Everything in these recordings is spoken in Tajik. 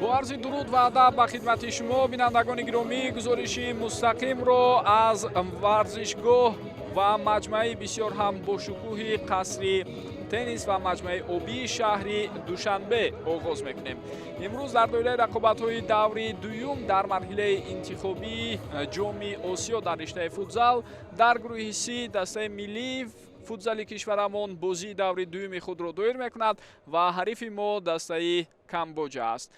با عرض درود و ادب به خدمت شما بینندگان گرامی، گزارشی مستقیم را از ورزشگاه و مجمع بسیار هم باشکوه قصر تنیس و مجمع آبی شهری دوشنبه آغاز میکنیم. امروز در دوره رقابت‌های دوری دوم در مرحله انتخابی جام آسیا در رشته فوتزال در گروه سی دسته ملی فوتزالی کشورمان بازی دوری دوم خود را دایر میکند و حریف ما دسته کامبوجا است.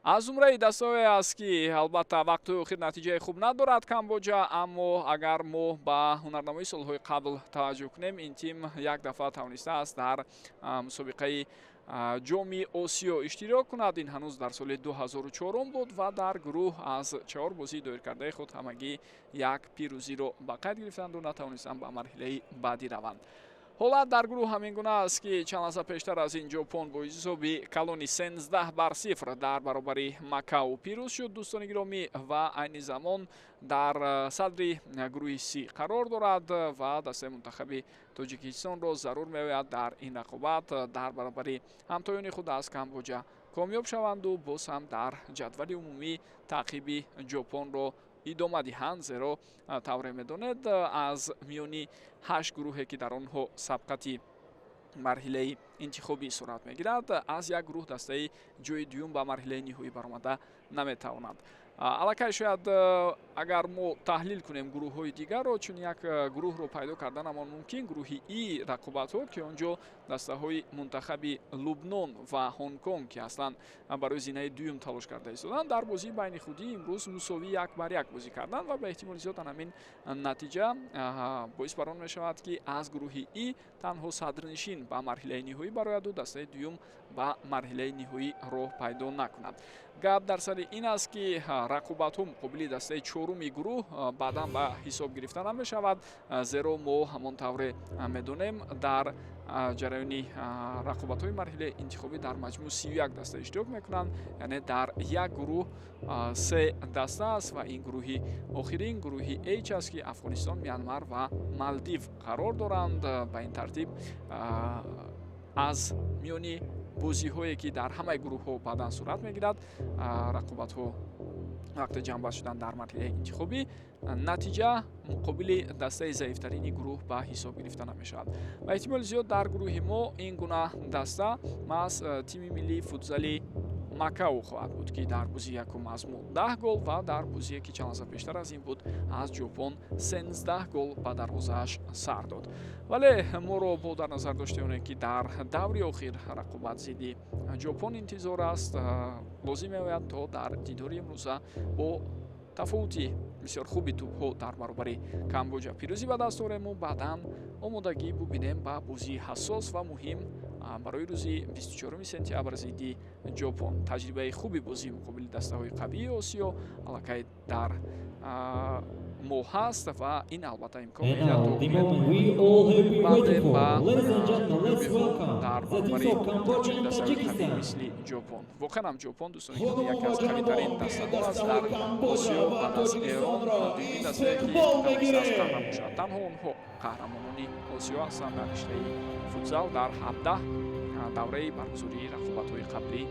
از عمره دسته‌ای است که البته وقت آخر نتیجه خوب ندارد کامبوجا، اما اگر ما به هنرنمای سالهای قبل توجه کنیم این تیم یک دفعه توانسته است در مسابقه جام آسیا اشتراک کند. این هنوز در سال 2004 بود و در گروه از 4 بازی دایر کرده خود همگی یک پیروزی را به قید گرفتند و نتوانستند به مرحله بعدی روند. حالت در گروه همین گونه است که چند لحظه پیشتر از این ژاپن با حسابی کلونی 13-0 در برابر مکاو پیروز شد دوستان گرامی و عین زمان در صدر گروه سی قرار دارد و دسته منتخب تاجیکستان را ضرور می‌آید در این رقابت در برابر همتایان خود از کامبوجا کامیاب شوند و باز هم در جدول عمومی تعقیب ژاپن را ادامه دهند، زیرا طور می‌دانید از میانی 8 گروهی که در آنها سبقت مرحله انتخابی صورت می‌گیرد از یک گروه دسته جای دوم به مرحله نهایی برآمده نمی‌تواند. الکی شاید اگر ما تحلیل کنیم گروه های دیگر را، چون یک گروه رو پیدا کردن اما ممکن گروه ای رقابت ها که آنجا دسته های منتخب لبنان و هنگ کنگ که اصلا برای زینه دوم تلاش کرده ایستادند در بازی بین خودی امروز مساوی 1-1 بازی کردند و به احتمال زیاد همین نتیجه باعث بر آن می شود که از گروه ای تنها صدرنشین به مرحله نهایی برآید و دسته دوم به مرحله نهایی راه پیدا نکند. گپ در سر این است که رقابت ها مقابل دسته چهارم گروه بعدا به حساب گرفته نمی شود، زیرا ما همان طور میدونیم در جریان رقابت های مرحله انتخابی در مجموع 31 دسته اشتراک میکنند، یعنی در یک گروه 3 دسته است و این گروه آخرین گروه H است که افغانستان، میانمار و مالدیو قرار دارند. به این ترتیب از میانی بازی هایی که در همه گروه ها بعداً صورت میگیرد رقابت ها وقت جنبه شدن در مرحله انتخابی نتیجه مقابل دسته ضعیفترین گروه به حساب گرفته نمی شود. و احتمال زیاد در گروه ما این گونه دسته از تیم ملی فوتزالی مکاو خواهد بود که در بازی یکم از ما 10 گل و در بازی که چند لحظه پیشتر از این بود از ژاپن 13 گل به دروازه‌اش سر داد. ولی ما رو با در نظر داشته اونه که در دوری آخر رقابت زیدی ژاپن انتظار است، لازم می‌آید تا در دیداری امروزه با تفاوتی بسیار خوبی توپ ها در برابر کامبوجا پیروزی به دست آوریم و بعداً آمادگی ببینیم به بازی حساس و مهم برای روزی 24 سپتامبر ضد ژاپن. تجربه خوبی بازی مقابل دسته های قوی آسیا الکی در ما هست و این البته امکان میده تا بنده در برابر چنین دسته های قوی مثل ژاپن. واقعا هم ژاپن دوستان گرامی یکی از قوی‌ترین دسته ها است در آسیا بعد از ایران. دومین دسته که توانسته است قهرمان شود. تنها آنها قهرمانان آسیا هستند در رشته فوتزال در 17 دوره برگزاری رقابت‌های قبلی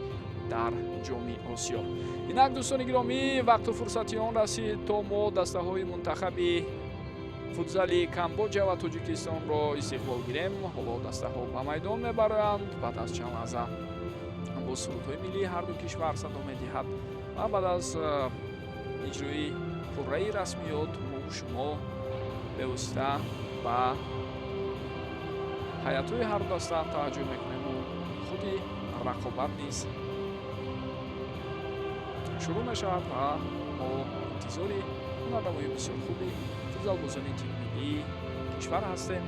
در جام آسیا. اینک دوستان گرامی وقت و فرصتی آن رسید تا ما دسته های منتخب فوتزالی کامبوجا و تاجیکستان را استقبال گیریم. حالا دسته ها به میدان میبرند بعد از چند لحظه با سرودهای ملی هر دو کشور صدا میدهد و بعد از اجرای پره رسمیات ما شما به واسطه و هیئت‌های هر دسته توجه میکنیم و خودی رقابت نیست شروع میشود و ما انتظار هنرنمای بسیار خوبی فوتزال بازان تیم ملی کشور هستیم.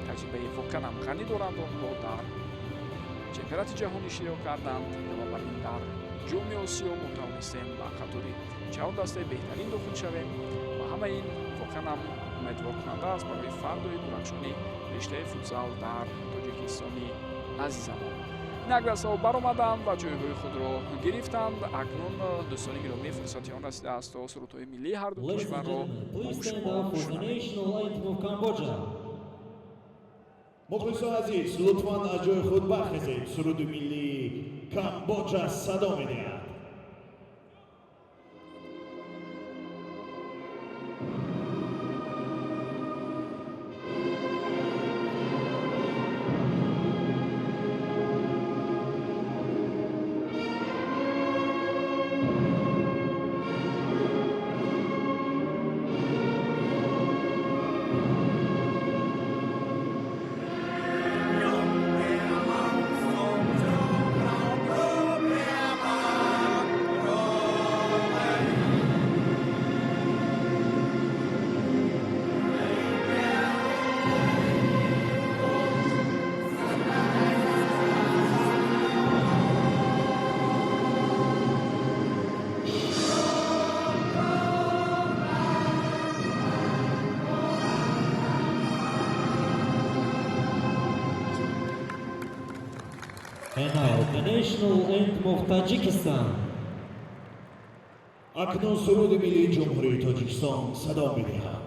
تجربه واقعا هم غنی دارند آنها در چمپیونات جهانی اشتراک کردند و برای در جام آسیا ما توانستیم به قطار 4 دسته بهترین داخل شویم و همه این واقعا هم امیدوار کننده است برای فردای درخشانی رشته فوتزال در تاجیکستانی عزیزمان. نگرس ها برآمدند و جایهای خود را گرفتند. اکنون دوستان گرامی فرصتی آن رسیده است تا سرودهای ملی هر دو کشور را شما شنویم. مخلصان عزیز لطفاً از جای خود برخیزید. سرود ملی کامبوجا صدا می‌دهد. And now the national anthem of Tajikistan. اکنون سرود ملی جمهوری تاجیکستان صدا می‌دهد.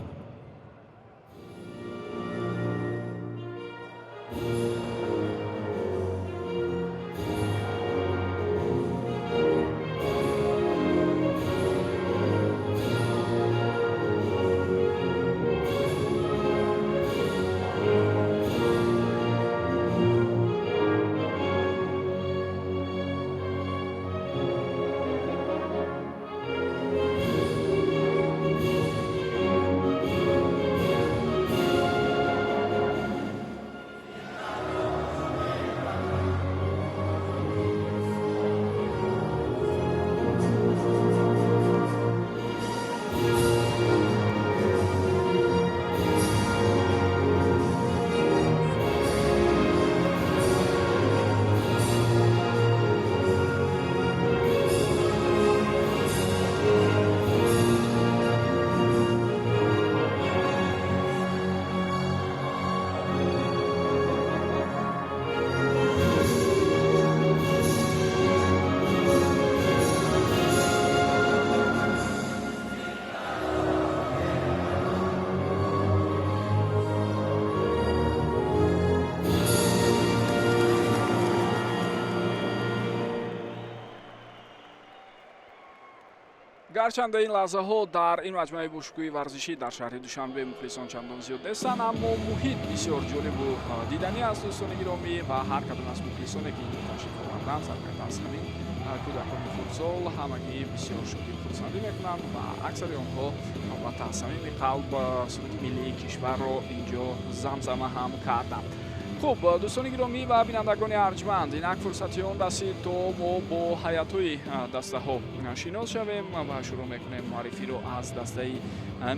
гарчанде ин лаҳзаҳо дар ин маҷмӯаи бошукӯҳи варзишӣ дар шаҳри душанбе мухлисон чандон зиёд нестанд, аммо муҳит бисёр ҷолибу диданӣ аст. дӯстони гиромӣ ва ҳар кадом аз мухлисоне ки инҷо ташриф оварданд саркарда аз ҳамин кӯдакони футзол ҳамагӣ бисёр шодӣ хурсандӣ мекунанд ва аксари онҳо албатта аз самими қалб суруди миллии кишварро инҷо замзама ҳам карданд. хуб дӯстони гиромӣ ва бинандагони арҷманд, инак фурсати он расид то мо бо ҳаятҳои дастаҳо шинос шавем ва шурӯъ мекунем муаррифиро аз дастаи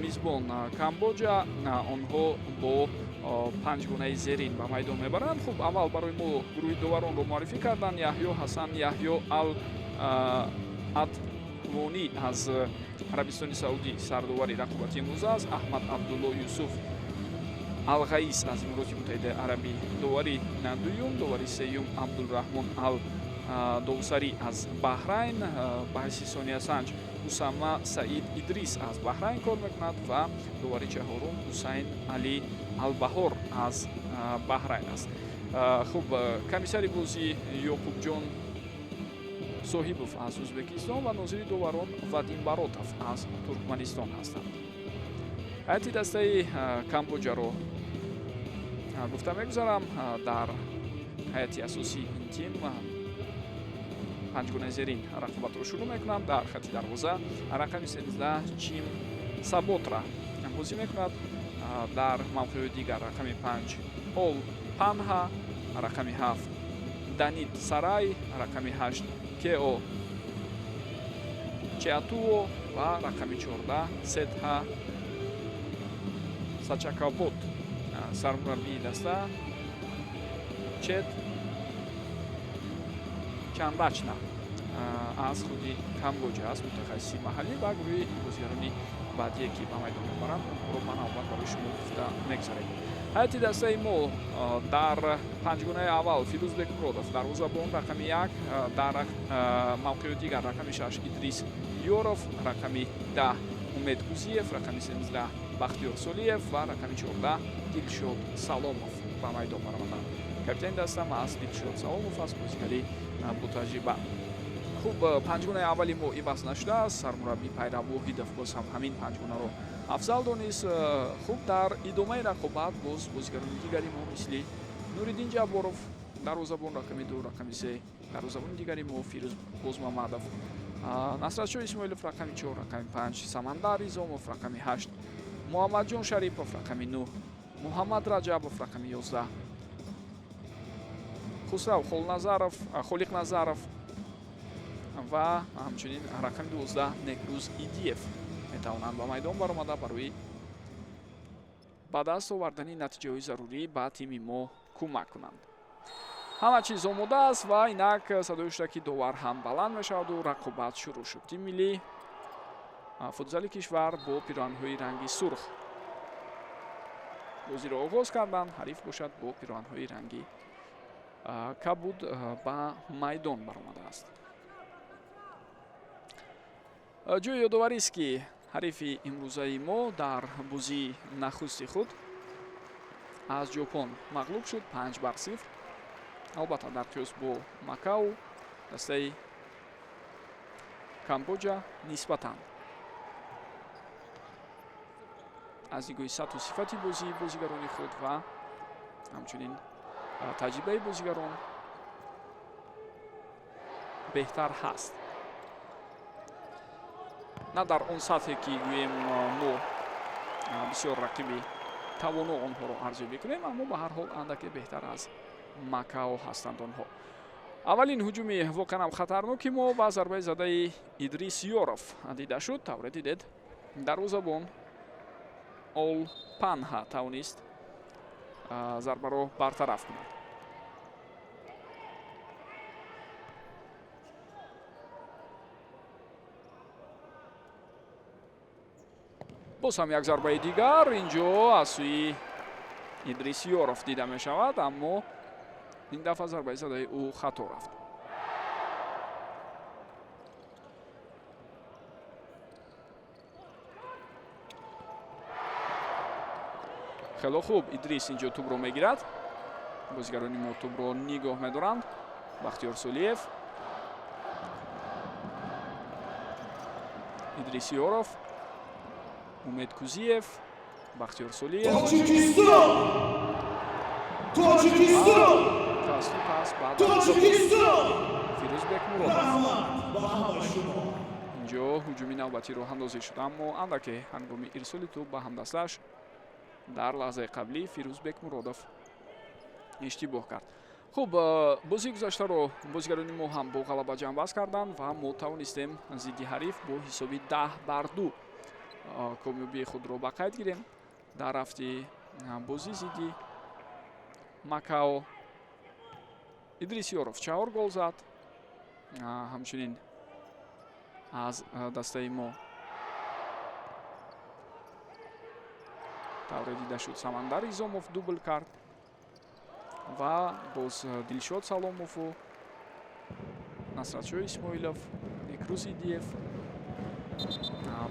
мизбон Камбоҷа. онҳо бо 5 гунаи зерин ба майдон мебаранд. хуб аввал барои мо гурӯҳи доваронро муаррифӣ карданд. Яҳё Ҳасан Яҳё Ал-Атлонӣ аз Арабистони Саудӣ сардовари рақобати имрӯза аст. Аҳмад Абдулло Юсуф Ал-Ғаис аз Имороти Муттаҳидаи Арабӣ довари дуюм. довари сеюм Абдулраҳмон Ал-Довсарӣ аз Баҳрайн. ба ҳайси сониасанҷ Усама Саид Идрис аз Баҳрайн кор мекунад ва довари чаҳорум Ҳусайн Али Албаҳор аз Баҳрайн аст. хуб комиссари бозӣ Ёқубҷон Соҳибов аз Ӯзбекистон ва нозири доварон Вадим Баротов аз Туркманистон ҳастанд. ҳайати дастаи Камбоҷаро гуфта мегузарам. дар ҳайати асосии ин тим 5 гунаи зерин рақобатро шурӯъ мекунанд. дар хати дарвоза рақами 13 Чим Саботра бозӣ мекунад. дар мавқеҳои дигар рақами 5 Ол Панҳа, рақами 7 Данид Сарай, рақами 8 Кео Чеатуо ва рақами 14 Сетҳа Сачакапот. сармураббии даста Чет Чанбачна аз худи Камбоҷа аст, мутахассиси маҳаллӣ ва гурӯҳи бозигарони баъдие ки ба майдон мебаранд онҳоро ман аввал барои шумо гуфта мегузарем. ҳайати дастаи мо дар 5 гунаи аввал Фирӯзбек Муродов дарвозабон, рақами 1 дар мавқеи дигар рақами 6 Идрис Ёров, рақами 10 Умед Кузиев, рақами 13 Бахтиёр Солиев ва рақами 14 Дилшод Саломов ба майдон баромаданд. капитани дастам аст Дилшод Саломов аст, бозигари бутаҷриба. хуб 5 гунаи аввали мо ибаҳс нашудааст. сармураббӣ Пайрав Воҳидов боз ҳам ҳамин 5 гунаро афзал донист. хуб дар идомаи рақобат боз бозигарони дигари мо мисли Нуриддин Ҷабборов дарвозабон, рақами 2, рақами 3 дарвозабони дигари мо Фирӯз Бозмамадов, Насратшоҳ Исмоилов рақами 4, рақами 5 Самандар Изомов, рақами 8 Муҳаммадҷон Шарипов, рақами 9 Муҳаммад Раҷабов, рақами 11 Хусрав Холиқназаров ва ҳамчунин рақами 12 Некрӯз Идиев метавонанд ба майдон баромада барои ба даст овардани натиҷаҳои зарурӣ ба тими мо кӯмак кунанд. ҳама чиз омода аст ва инак садои хуштаки довар ҳам баланд мешаваду рақобат шурӯъ шуд. тими миллии футзали кишвар бо пироҳанҳои ранги сурх бозиро оғоз карданд. ҳариф бошад бо пироҳанҳои ранги кабуд ба майдон баромадааст. ҷои ёдоварист ки ҳарифи имрӯзаи мо дар бозии нахусти худ аз ҷопон мағлуб шуд 5-0. албатта дар қиёс бо Макао дастаи Камбоҷа нисбатан аз нигоҳи сатҳу сифати бозии бозигарони худ ва ҳамчунин таҷрибаи бозигарон беҳтар ҳаст. на дар он сатҳе ки гӯем мо бисёр рақиби тавоно онҳоро арзёбӣ кунем, аммо ба ҳар ҳол андаке беҳтар аз Макао ҳастанд онҳо. аввалин ҳуҷуми воқеан хатарноки мо ба зарбаи задаи Идрис Ёров дида шуд. тавре дидед дарвозабон Ол Панҳа тавонист зарбаро бартараф кунад. боз ҳам як зарбаи дигар инҷо аз сӯи Идрис Ёров дида мешавад, аммо ин дафъа зарбаи задаи ӯ хато рафт. хело хуб, Идрис инҷо тӯбро мегирад. бозигарони мо тӯбро нигоҳ медоранд. Бахтиёр Солиев, Идрис Ёров, Умед Кузиев, Бахтиёр Солиев. Тоҷикистон! Тоҷикистон! Тоҷикистон! Фирӯзбек Муродов. Раҳмат ба ҳамаи шумо. инҷо ҳуҷуми навбатӣ роҳандозӣ шуд, аммо андаке ҳангоми ирсоли тӯб ба ҳамдасташ дар лаҳзаи қаблӣ Фирӯзбек Муродов иштибоҳ кард. хуб, бозии гузаштаро бозигарони мо ҳам бо ғалаба ҷамъбаст карданд ва мо тавонистем зидди ҳариф бо ҳисоби 10-2 комёбии худро ба қайд гирем. дар ҳафти бозӣ зидди Макао Идрис Ёров 4 гол зад. ҳамчунин аз дастаи мо тавре дида шуд Самандар Изомов дубл кард ва боз Дилшод Саломову, Насратшоҳ Исмоилов, Некрӯз Идиев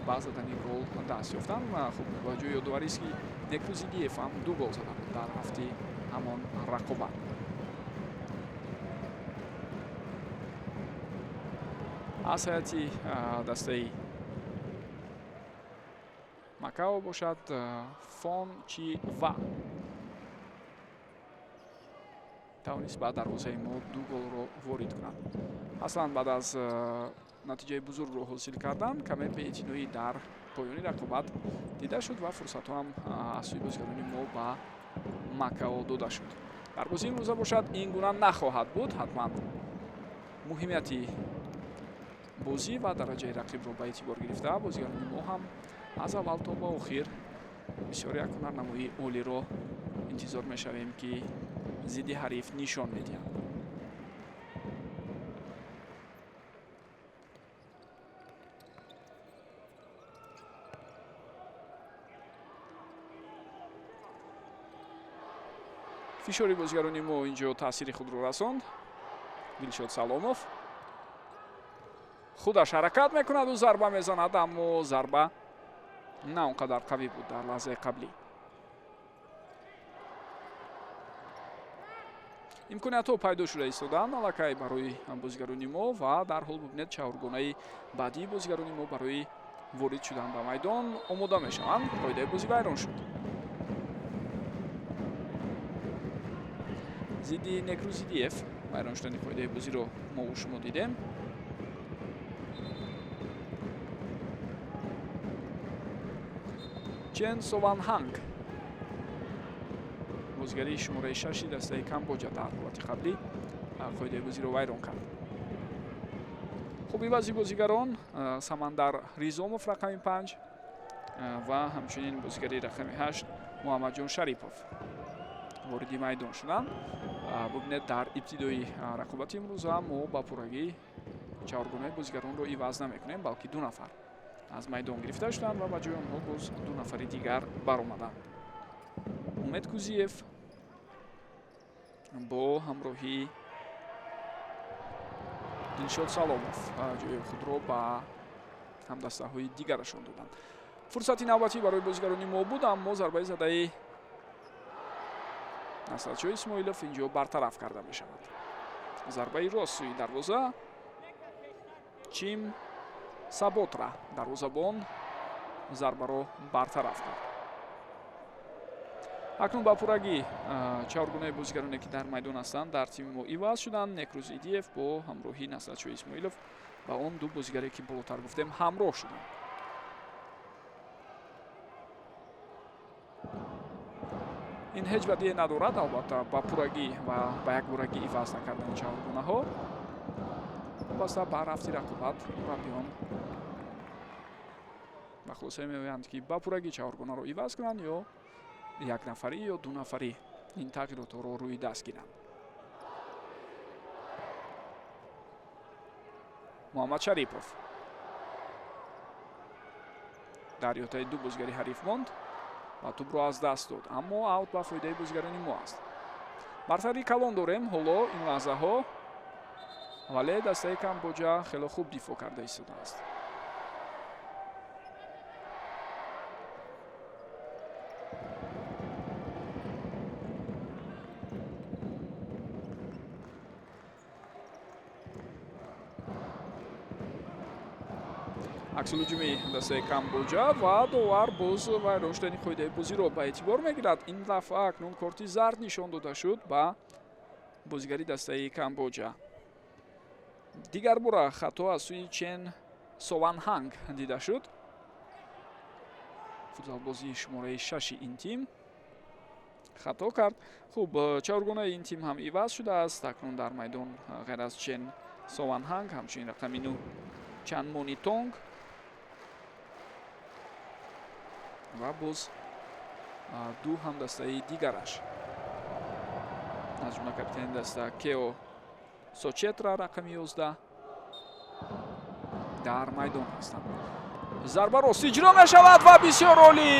ба задани гол даст ёфтанд. хуб, ба ҷои ёдоварист ки Некрӯз Идиев ҳам 2 гол заданд дар ҳафти ҳамон рақобат. аз ҳайати дастаи Макао бошад Фон Чи Ва тавонист ба дарвозаи мо 2 голро ворид кунад. аслан баъд аз натиҷаи бузургро ҳосил кардан каме беэътиноӣ дар поёни рақобат дида шуд ва фурсатҳо ҳам аз сӯи бозигарони мо ба Макао дода шуд. дар бозии имрӯза бошад ин гуна нахоҳад буд. ҳатман муҳимияти бозӣ ва дараҷаи рақибро ба эътибор гирифта бозигарони мо ҳам аз аввал то ба охир бисёр як ҳунарнамоии олиро интизор мешавем ки зидди ҳариф нишон медиҳад. фишори бозигарони мо инҷо таъсири худро расонд. Дилшод Саломов худаш ҳаракат мекунаду зарба мезанад, аммо зарба на он қадар қавӣ буд дар лаҳзаи қаблӣ. имкониятҳо пайдо шуда истоданд аллакай барои бозигарони мо ва дар ҳол бубинед чаҳоргонаи баъдии бозигарони мо барои ворид шудан ба майдон омода мешаванд. қоидаи бозӣ вайрон шуд. зидди Некрӯз Идиев вайрон шудани қоидаи бозиро мо шумо дидем. Чен Сованҳанг бозигари шумораи 6 дастаи Камбоҷа дар ҳолати қаблӣ қоидаи бозиро вайрон кард. хуб, ивази бозигарон Самандар Ризомов рақами 5 ва ҳамчунин бозигари рақами 8 Муҳаммадҷон Шарипов вориди майдон шуданд. бубинед дар ибтидои рақобати имрӯза мо ба пуррагӣ чаҳоргонаи бозигаронро иваз намекунем, балки 2 нафар аз майдон гирифта шуданд ва ба ҷои онҳо боз 2 нафари дигар баромаданд. Умед Кузиев бо ҳамроҳи Дилшод Саломов ҷои худро ба ҳамдастаҳои дигарашон доданд. Фурсати навбатӣ барои бозигарони мо буд, аммо зарбаи задаи Насратшоҳ Исмоилов инҷо бартараф карда мешавад. Зарбаи рост сӯи дарвоза. Чим Саботра дарвозабон зарбаро бартараф кард. акнун ба пуррагӣ чаҳоргунаи бозигароне ки дар майдон ҳастанд дар тими мо иваз шуданд. Некрӯз Идиев бо ҳамроҳи Насратшоҳ Исмоилов ва он ду бозигаре ки болотар гуфтем ҳамроҳ шуданд. ин ҳеҷ бадие надорад, албатта ба пуррагӣ ва ба якборагӣ иваз накардани чаҳоргунаҳо вобаста ба рафти рақобат мураббиён ба хулоса меоянд ки ба пуррагӣ чаҳоргунаро иваз кунанд ё якнафарӣ ё дунафарӣ ин тағйиротро рӯи даст гиранд. Муҳаммад Шарипов дар ётаи ду бозигари ҳариф монд ва тӯбро аз даст дод, аммо аут ба фоидаи бозигарони мо аст. бартарӣ калон дорем ҳоло ин лаҳзаҳо, вале дастаи Камбоҷа хеле хуб дифоъ карда истодааст. аксулуҷуми дастаи Камбоҷа ва довар боз вайрон шудани қоидаи бозиро ба эътибор мегирад. ин дафъа акнун корти зард нишон дода шуд ба бозигари дастаи Камбоҷа. дигар бора хато аз сӯи Чен Сованҳанг дида шуд. футзалбози шумораи 6 ин тим хато кард. хуб, чаҳоргунаи ин тим ҳам иваз шудааст. акнун дар майдон ғайр аз Чен Сованҳанг ҳамчунин рақами 9 Чанмони Тонг ва боз ду ҳамдастаи дигараш, аз ҷумла капитани даста Кео Сочетра рақами 11 дар майдон ҳастанд. зарба рост иҷро мешавад ва бисёр олӣ,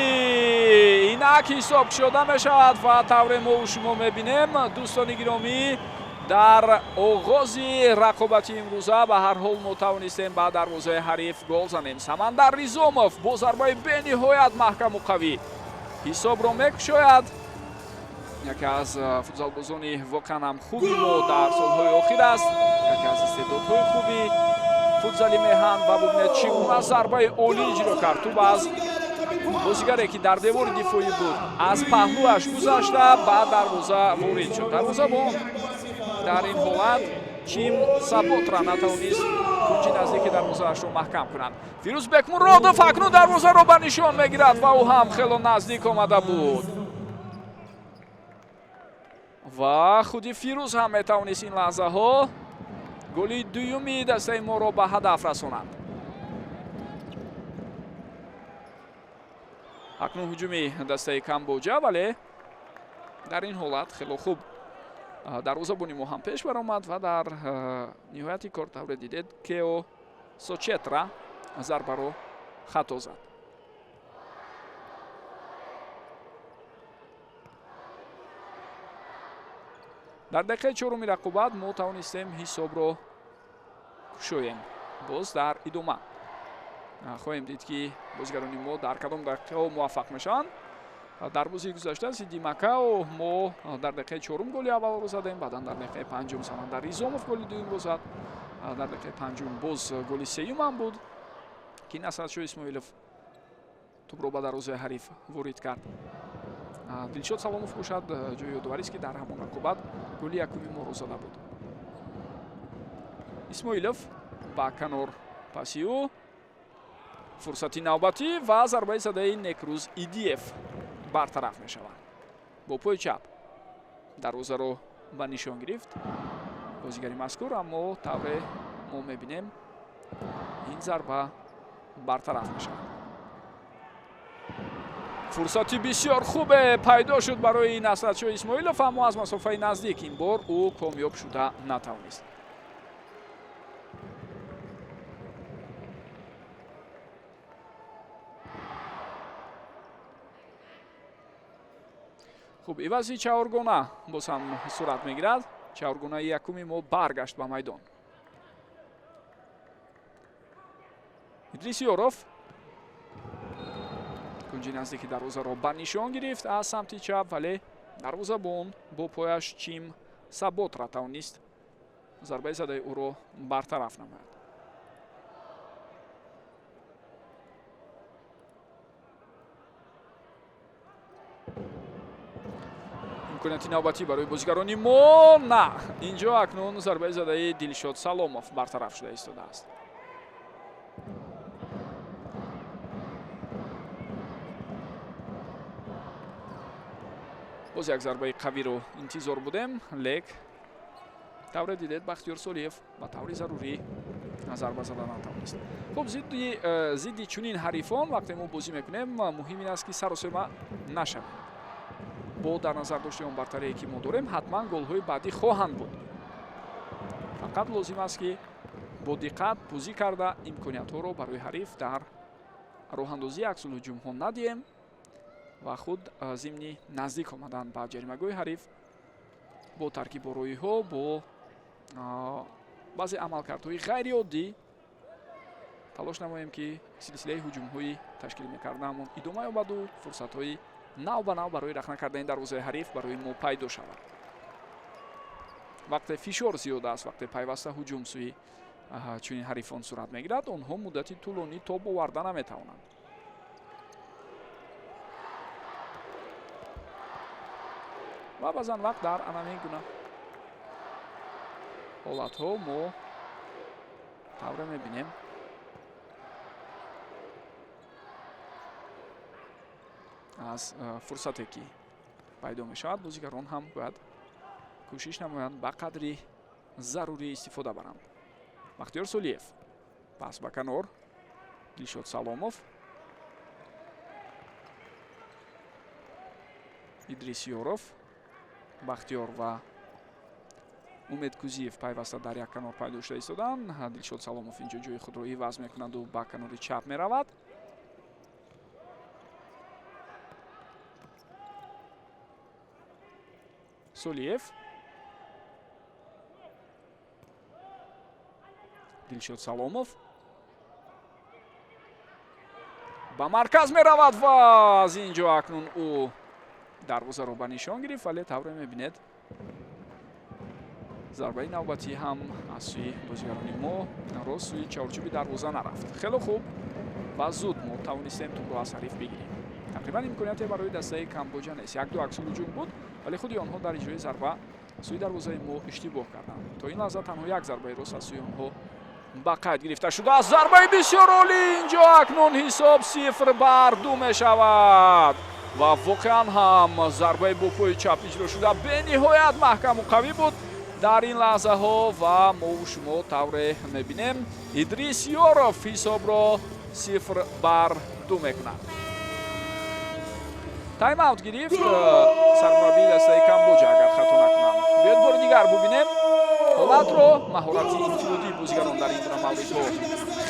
инак ҳисоб кушода мешавад ва тавре мо шумо мебинем. дӯстони гиромӣ, дар оғози рақобати имрӯза ба ҳар ҳол мо тавонистем ба дарвозаи ҳариф гол занем. Самандар Ризомов бо зарбаи бениҳоят маҳкаму қавӣ ҳисобро мекушояд. яке аз футзалбозони воқеан ҳам хуби мо дар солҳои охир аст, яке аз истеъдодҳои хуби футзали меҳан ва бубинед чӣ гуна зарбаи олӣ иҷро кард. тӯб аз бозигаре ки дар девори дифоӣ буд аз паҳлӯаш гузашта ба дарвоза ворид шуд. дарвозабон дар ин ҳолат Чим Саботра натавонист кунҷи наздики дарвозаашро маҳкам кунад. Фирӯз Бекмуродов акнун дарвозаро ба нишон мегирад ва ӯ ҳам хело наздик омада буд ва худи Фирӯз ҳам метавонист ин лаҳзаҳо голи дуюми дастаи моро ба ҳадаф расонад. акнун ҳуҷуми дастаи Камбоҷа, вале дар ин ҳолат хело хуб дарвозабони мо ҳам пеш баромад ва дар ниҳояти кор тавре дидед Кео Сочетра зарбаро хато зад. дар дақиқаи чоруми рақобат мо тавонистем ҳисобро кушоем. боз дар идома хоҳем дид ки бозигарони мо дар кадом дақиқаҳо муваффақ мешаванд. дар бозии гузашта Зидди Макао мо дар дақиқаи чорум голи аввалро задем, баъдан дар дақиқаи панҷум Самандар Ризомов голи дуюмро зад, дар дақиқаи панҷум боз голи сеюмам буд ки Насратшоҳ Исмоилов тӯбро ба дарвозаи ҳариф ворид кард. Дилшод Саломов бошад ҷои ёдоварист ки дар ҳамон рақобат голи якуми моро зада буд. Исмоилов ба канор паси ӯ, фурсати навбатӣ ва зарбаи задаи Некрӯз Идиев бартараф мешавад. бо пои чап дарвозаро ба нишон гирифт бозигари мазкур, аммо тавре мо мебинем ин зарба бартараф мешавад. фурсати бисёр хубе пайдо шуд барои Насратшоҳ Исмоилов, аммо аз масофаи наздик ин бор ӯ комёб шуда натавонист. хуб ивази чаҳоргона боз ҳам сурат мегирад. чаҳоргонаи якуми мо баргашт ба майдон. идрисиёров кунҷи наздики дарвозаро ба нишон гирифт аз самти чап, вале дарвозабон бо пояш чим сабот ратавонист зарбаи задаи ӯро бартараф намояд. имконияти навбатӣ барои бозигарони мо на. Инҷо акнун зарбаи задаи Дилшод Саломов бартараф шуда истодааст. боз як зарбаи қавиро интизор будем, лек тавре дидед Бахтиёр Солиев ба таври зарурӣ зарба зада натавонист. хуб зидди чунин ҳарифон вақте мо бозӣ мекунем муҳим ин аст ки саросема нашавем. бо дар назар доштаи он бартарие ки мо дорем ҳатман голҳои баъдӣ хоҳанд буд. фақат лозим аст ки бо диққат бозӣ карда имкониятҳоро барои ҳариф дар роҳандозии аксулҳуҷумҳо надиҳем ва худ зимни наздик омадан ба ҷаримагоҳи ҳариф бо таркиббороиҳо бо баъзе амалкардҳои ғайриоддӣ талош намоем ки силсилаи ҳуҷумҳои ташкил мекардаамон идома ёбаду фурсатҳои нав ба нав барои рахна кардани дарвозаи ҳариф барои мо пайдо шавад. вақте фишор зиёд аст, вақте пайваста ҳуҷум сӯи чунин ҳарифон сурат мегирад, онҳо муддати тӯлонӣ тоб оварда наметавонанд. ва баъзан вақт дар анамин гуна ҳолатҳо мо тавре мебинем аз фурсате ки пайдо мешавад бозигарон ҳам бояд кӯшиш намоянд ба қадри зарурӣ истифода баранд. Бахтиёр Солиев пас ба канор, Дилшод Саломов, Идрисиёров, Бахтиёр ва Умед Кузиев пайваста дар як канор пайдо шуда истоданд. Дилшод Саломов инҷо ҷои худро иваз мекунаду ба канори чап меравад. Солиев, Дилшод Саломов ба марказ меравад ва аз инҷо акнун ӯ дарвозаро ба нишон гирифт, вале тавре мебинед зарбаи навбатӣ ҳам аз сӯи бозигарони мо рост сӯи чаҳорчӯби дарвоза нарафт. хело хуб ва зуд мо тавонистем тӯбро аз ҳариф бигирем. тақрибан имконияте барои дастаи Камбоҷа нест. як-ду аксулҳуҷум буд, вале худи онҳо дар иҷрои зарба сӯи дарвозаи мо иштибоҳ карданд. то ин лаҳза танҳо як зарбаи рост аз сӯи онҳо ба қайд гирифта шудааст. зарбаи бисёр олӣ, инҷо акнун ҳисоб 0-2 мешавад ва воқеан ҳам зарбаи бо пои чап иҷро шуда бениҳоят маҳкаму қавӣ буд дар ин лаҳзаҳо ва мову шумо тавре мебинем Идрисиёров ҳисобро 0-2 мекунад. тайм-аут гирифт сармураббии дастаи Камбоҷа, агар хато накунам. биёед бори дигар бубинем ҳолатро. маҳорати инфиродии бозигарон дар ин гуна мавридҳо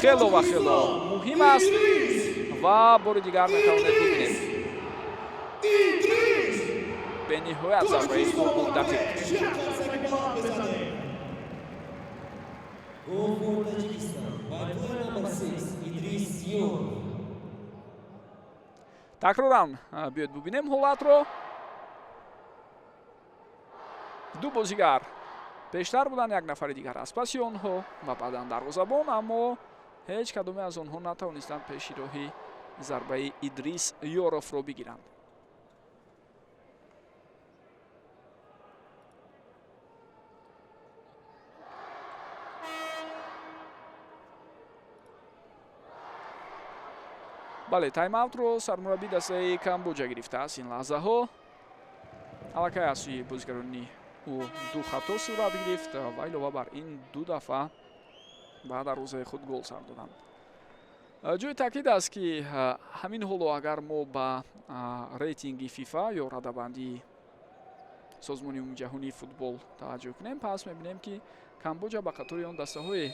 хело ва хело муҳим аст ва бори дигар метавонед бубинем бениҳоят зарбаи хурд дақиқ. Goal for Tajikistan by player number 6, Idrisиёров. такроран биёед бубинем ҳолатро. ду бозигар бештар буданд, як нафари дигар аз паси онҳо ва баъдан дарвозабон, аммо ҳеҷ кадоме аз онҳо натавонистанд пеши роҳи зарбаи Идрисиёровро бигиранд. бале, тайм-аутро сармураббии дастаи Камбоҷа гирифтааст. ин лаҳзаҳо аллакай аз сӯи бозигарони ӯ ду хато сурат гирифт ва илова бар ин ду дафъа ба дарвозаи худ гол сар доданд. ҷои таъкид аст ки ҳамин ҳоло агар мо ба рейтинги фифа ё радабандии созмони умумиҷаҳонии футбол таваҷҷӯҳ кунем, пас мебинем ки Камбоҷа ба қатори он дастаҳое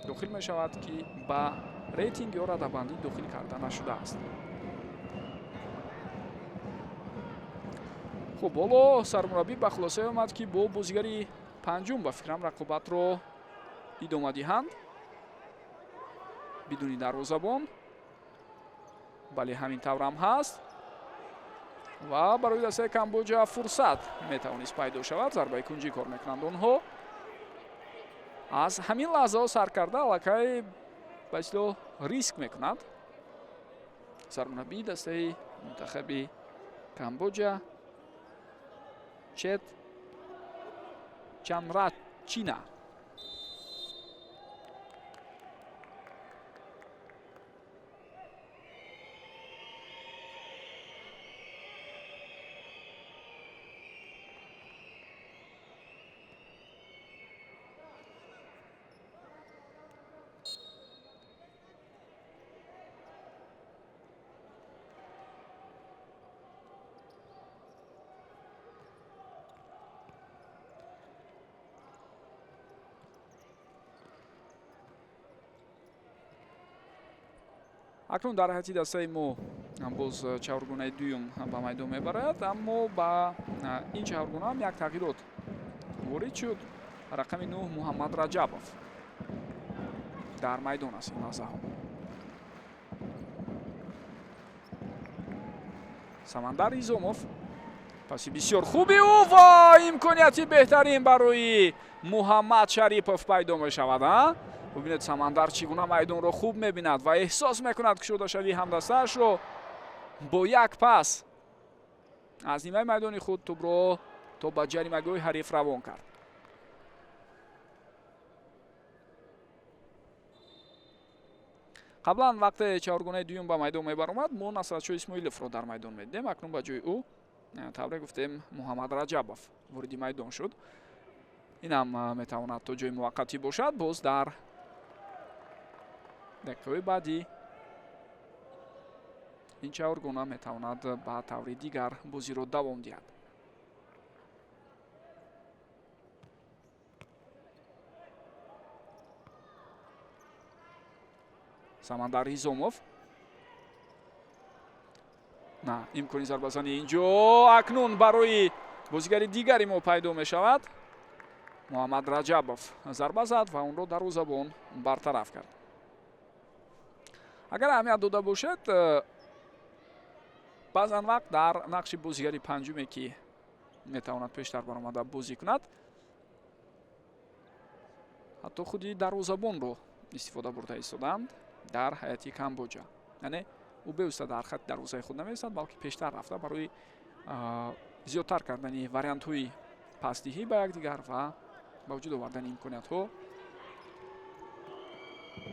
дохил мешавад ки ба рейтинг ё радабандӣ дохил карда нашудааст. хуб боло сармураббӣ ба хулосае омад ки бо бозигари панҷум ба фикрам рақобатро идома диҳанд бидуни дарвозабон. бале ҳамин таврам ҳаст ва барои дастаи Камбоҷа фурсат метавонист пайдо шавад. зарбаи кунҷӣ кор мекунанд онҳо. аз ҳамин лаҳзаҳо сар карда аллакай ба истлоҳ риск мекунад сармураббии дастаи мунтахаби Камбоҷа Чет Чанрачина. акнун дар ҳайати дастаи мо боз чаҳоргунаи дуюм ба майдон мебарад, аммо ба ин чаҳоргуна ҳам як тағйирот ворид шуд. рақами 9 Муҳаммад Раҷабов дар майдон аст ин лаҳзаҳо. Самандар Изомов паси бисёр хуби ӯ ва имконияти беҳтарин барои Муҳаммад Шарипов пайдо мешавад. бубинед Самандар чӣ гуна майдонро хуб мебинад ва эҳсос мекунад кушодашавии ҳамдастаашро. бо як пас аз нимаи майдони худ тӯбро то ба ҷаримагоҳи ҳариф равон кард. қаблан вақте чаҳоргунаи дуюм ба майдон мебаромад мо Насратшоҳ Исмоиловро дар майдон медидем. акнун ба ҷои ӯ тавре гуфтем Муҳаммад Раҷабов вориди майдон шуд. инам метавонад то ҷои муваққатӣ бошад. боз дар дақиқаҳои баъдӣ ин чаҳоргуна метавонад ба таври дигар бозиро давом диҳад. Самандар Изомов на имкони зарбазани инҷо акнун барои бозигари дигари мо пайдо мешавад. Муҳаммад Раҷабов зарба зад ва онро дарвозабон бартараф кард. агар аҳамият дода бошед баъзан вақт дар нақши бозигари панҷуме ки метавонад пештар баромада бозӣ кунад ҳатто худи дарвозабонро истифода бурда истоданд дар ҳайати Камбоҷа. яъне ӯ бевиста дар хати дарвозаи худ намеистад, балки пештар рафта барои зиёдтар кардани вариантҳои пасдиҳӣ ба якдигар ва ба вуҷуд овардани имкониятҳо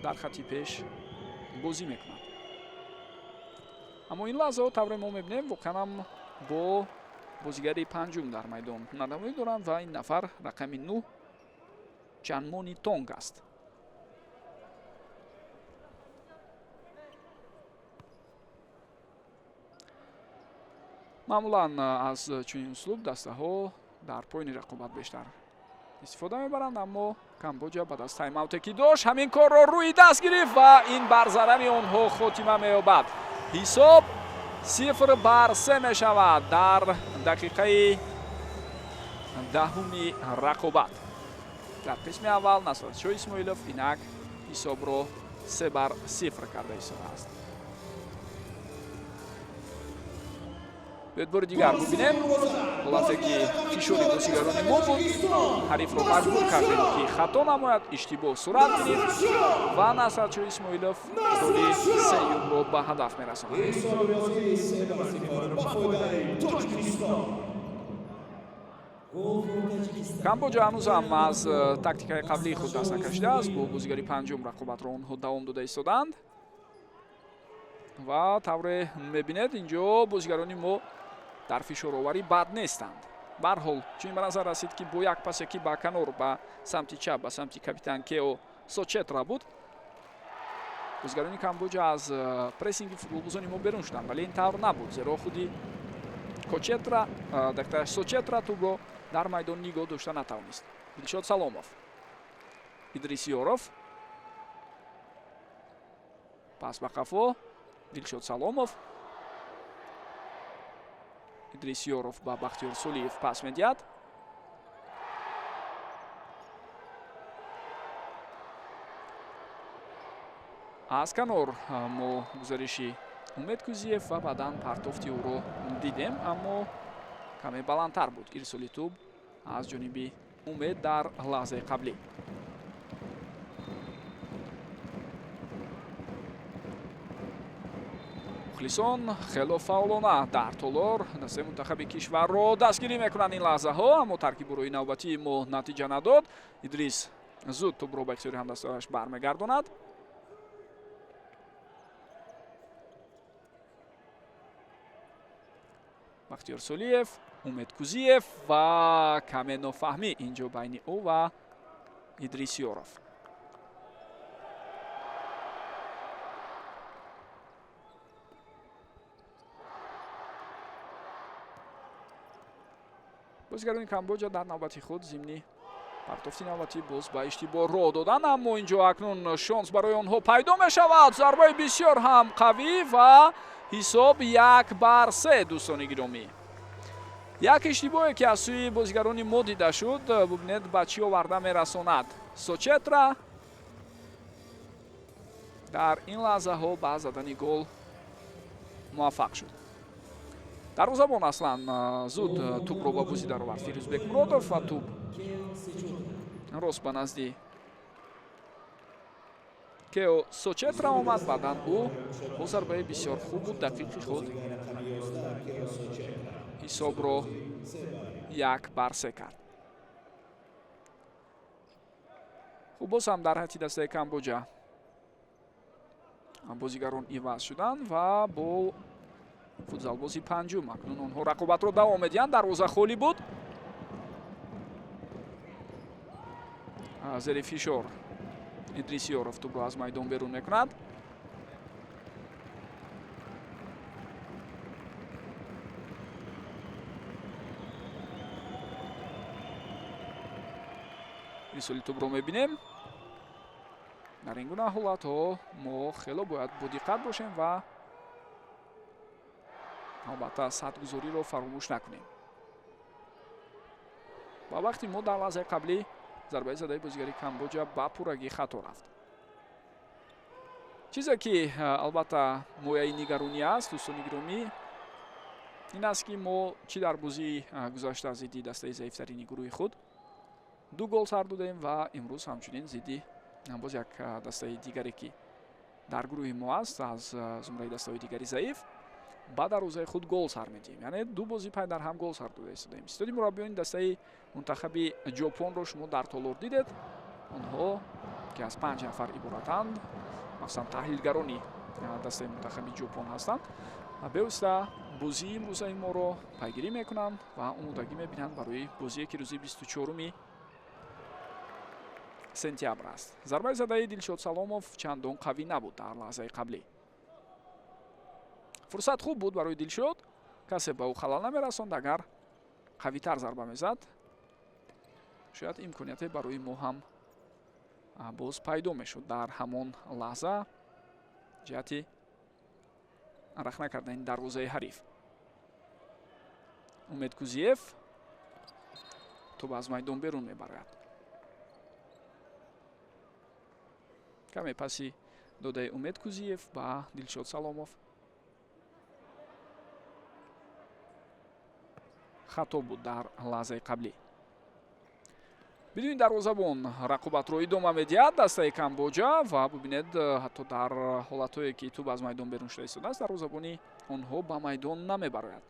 дар хати пеш бозӣ мекунад. аммо ин лаҳзаҳо тавре мо мебинем воқеан бо бозигари панҷум дар майдон ҳунарнамоӣ доранд ва ин нафар рақами 9 Чанмони Тонг аст. маъмулан аз чунин услуб дастаҳо дар поини рақобат бештар истифода мебаранд, аммо Камбоҷа ба даст таймауте ки дошт ҳамин корро рӯи даст гирифт ва ин бар зарари онҳо хотима меёбад. ҳисоб 0-3 мешавад дар дақиқаи 10 рақобат. дар қисми аввал Насратшоҳ Исмоилов инак ҳисобро 3-0 карда истодааст. эътибори дигар бубинем ҳолате ки фишори бозигарони мо буд ҳарифро маҷбур кардем ки хато намояд, иштибоҳ сурат гирифт ва Насратшоҳ Исмоилов голи сеюмро ба ҳадаф мерасонад. Камбоҷа ҳанӯзам аз тактикаи қаблии худ даст накашидааст. бо бозигари панҷум рақобатро онҳо давом дода истоданд ва тавре мебинед инҷо бозигарони мо дар фишороварӣ бад нестанд. ба ҳар ҳол чунин ба назар расид ки бо як пасе ки ба канор ба самти чап ба самти капитан Кео Сочетра буд бозигарони Камбоҷа аз прессинги футболбозони мо берун шуданд, вале ин тавр набуд, зеро худи Сочетра тӯбро дар майдон нигоҳ дошта натавонист. Дилшод Саломов, Идрисёров, пас ба қафо, Дилшод Саломов, Идрисёров ба Бахтиёр Солиев пас медиҳад. аз канор мо гузариши Умед Кузиев ва баъдан партофти ӯро дидем, аммо каме баландтар буд ирсоли тӯб аз ҷониби Умед дар лаҳзаи қаблӣ. мухлисон хело фаъолона дар толор дастаи мунтахаби кишварро дастгирӣ мекунанд ин лаҳзаҳо, аммо таркиб бурӯи навбатии мо натиҷа надод. Идрис зуд тӯбро ба ихтиёри ҳамдастааш бармегардонад. Бахтиёр Солиев, Умед Кузиев ва каме нофаҳмӣ инҷо байни ӯ ва Идрисёров. бозигарони Камбоҷа дар навбати худ зимни партофти навбатӣ боз ба иштибор роҳ доданд, аммо инҷо акнун шонс барои онҳо пайдо мешавад. Зарбаи бисёр ҳам қавӣ ва ҳисоб 1-3. дӯстони гиромӣ, як иштибоҳе ки аз сӯи бозигарони мо дида шуд, бубинед ба чӣ оварда мерасонад. Сочетра дар ин лаҳзаҳо ба задани гол муваффақ шуд. дарвозабон аслан зуд тӯбро ба бӯзи даровард Фирӯзбек Муродов ва тӯб рост ба назди Кео Сочетра омад. баъдан ӯ бо зарбаи бисёр хубу дақиқи худ ҳисобро 1-3 кард. хуб боз ҳам дар ҳайати дастаи Камбоҷа бозигарон иваз шуданд ва бо футзалбози панҷум акнун онҳо рақобатро давом медиҳанд. дарвоза холӣ буд. зери фишор Идрисёров тӯбро аз майдон берун мекунад. ирсоли тӯбро мебинем. дар ин гуна ҳолатҳо мо хело бояд бодиққат бошем ва албатта садгузориро фаромӯш накунем. ва вақти мо дар лаҳзаи қаблӣ зарбаи задаи бозигари Камбоҷа ба пуррагӣ хато рафт. чизе ки албатта мояи нигаронӣ аст, дӯстони гиромӣ, ин аст ки мо чӣ дар бозии гузашта зидди дастаи заифтарини гурӯҳи худ 2 гол сар додем ва имрӯз ҳамчунин зидди боз як дастаи дигаре ки дар гурӯҳи мо аст аз зумраи дастаҳои дигари заиф ба дарвозаи худ гол сар медиҳем. яъне 2 бозӣ пай дар ҳам гол сар дода истодаем. истоди мураббиёни дастаи мунтахаби ҷопонро шумо дар толор дидед. онҳо ки аз 5 нафар иборатанд, махсусан таҳлилгарони дастаи мунтахаби ҷопон ҳастанд, бевосита бозии имрӯзаи моро пайгирӣ мекунанд ва омодагӣ мебинанд барои бозие ки рӯзи 24 сентябр аст. зарбаи задаи Дилшод Саломов чандон қавӣ набуд дар лаҳзаи қаблӣ. фурсат хуб буд барои Дилшод, касе ба ӯ халал намерасонд. агар қавитар зарба мезад, шояд имконияте барои мо ҳам боз пайдо мешуд дар ҳамон лаҳза ҷиҳати рахна кардани дарвозаи ҳариф. Умед Кузиев тӯб аз майдон берун мебарояд. каме паси додаи Умед Кузиев ба Дилшод Саломов хато буд дар лаҳзаи қаблӣ. бидуни дарвозабон рақобатро идома медиҳад дастаи Камбоҷа ва бубинед ҳатто дар ҳолатҳое ки тӯб аз майдон берун шуда истодааст, дарвозабони онҳо ба майдон намебарояд.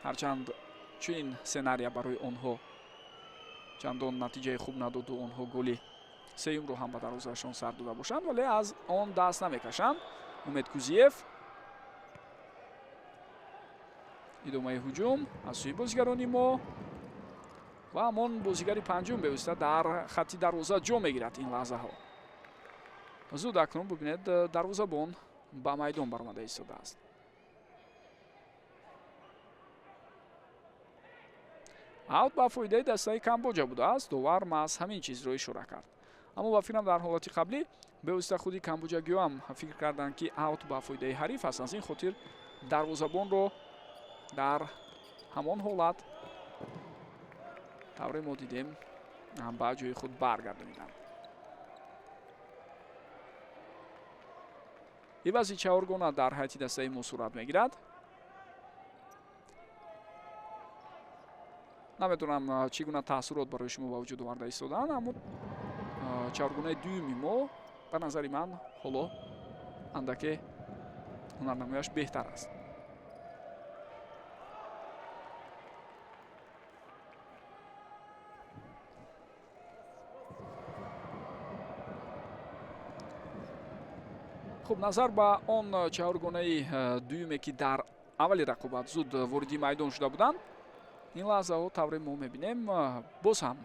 ҳарчанд чунин сценария барои онҳо чандон натиҷаи хуб надоду онҳо голи сеюмро ҳам ба дарвозаашон сар дода бошанд, вале аз он даст намекашанд. Умед Кузиев идомаи ҳуҷум аз сӯи бозигарони мо ва ҳамон бозигари панҷум бевосита дар хатти дарвоза ҷо мегирад ин лаҳзаҳо. зуд акнун бубинед дарвозабон ба майдон баромада истодааст. аут ба фоидаи дастаи Камбоҷа будааст. довар маҳз ҳамин чизро ишора кард. аммо ба фикрам дар ҳолати қаблӣ бевосита худи камбоҷагиёам фикр карданд ки аут ба фоидаи ҳариф аст. аз ин хотир дарвозабонро дар ҳамон ҳолат тавре мо дидем ба ҷои худ баргардониданд. ивази чаҳоргона дар ҳайати дастаи мо сурат мегирад. наметавонам чӣ гуна таъссурот барои шумо ба вуҷуд оварда истодаанд, аммо чаҳоргонаи дуюми мо ба назари ман ҳоло андаке ҳунарнамояш беҳтар аст. хуб, назар ба он чаҳоргонаи дуюме ки дар аввали рақобат зуд вориди майдон шуда буданд, ин лаҳзаҳо тавре мо мебинем боз ҳам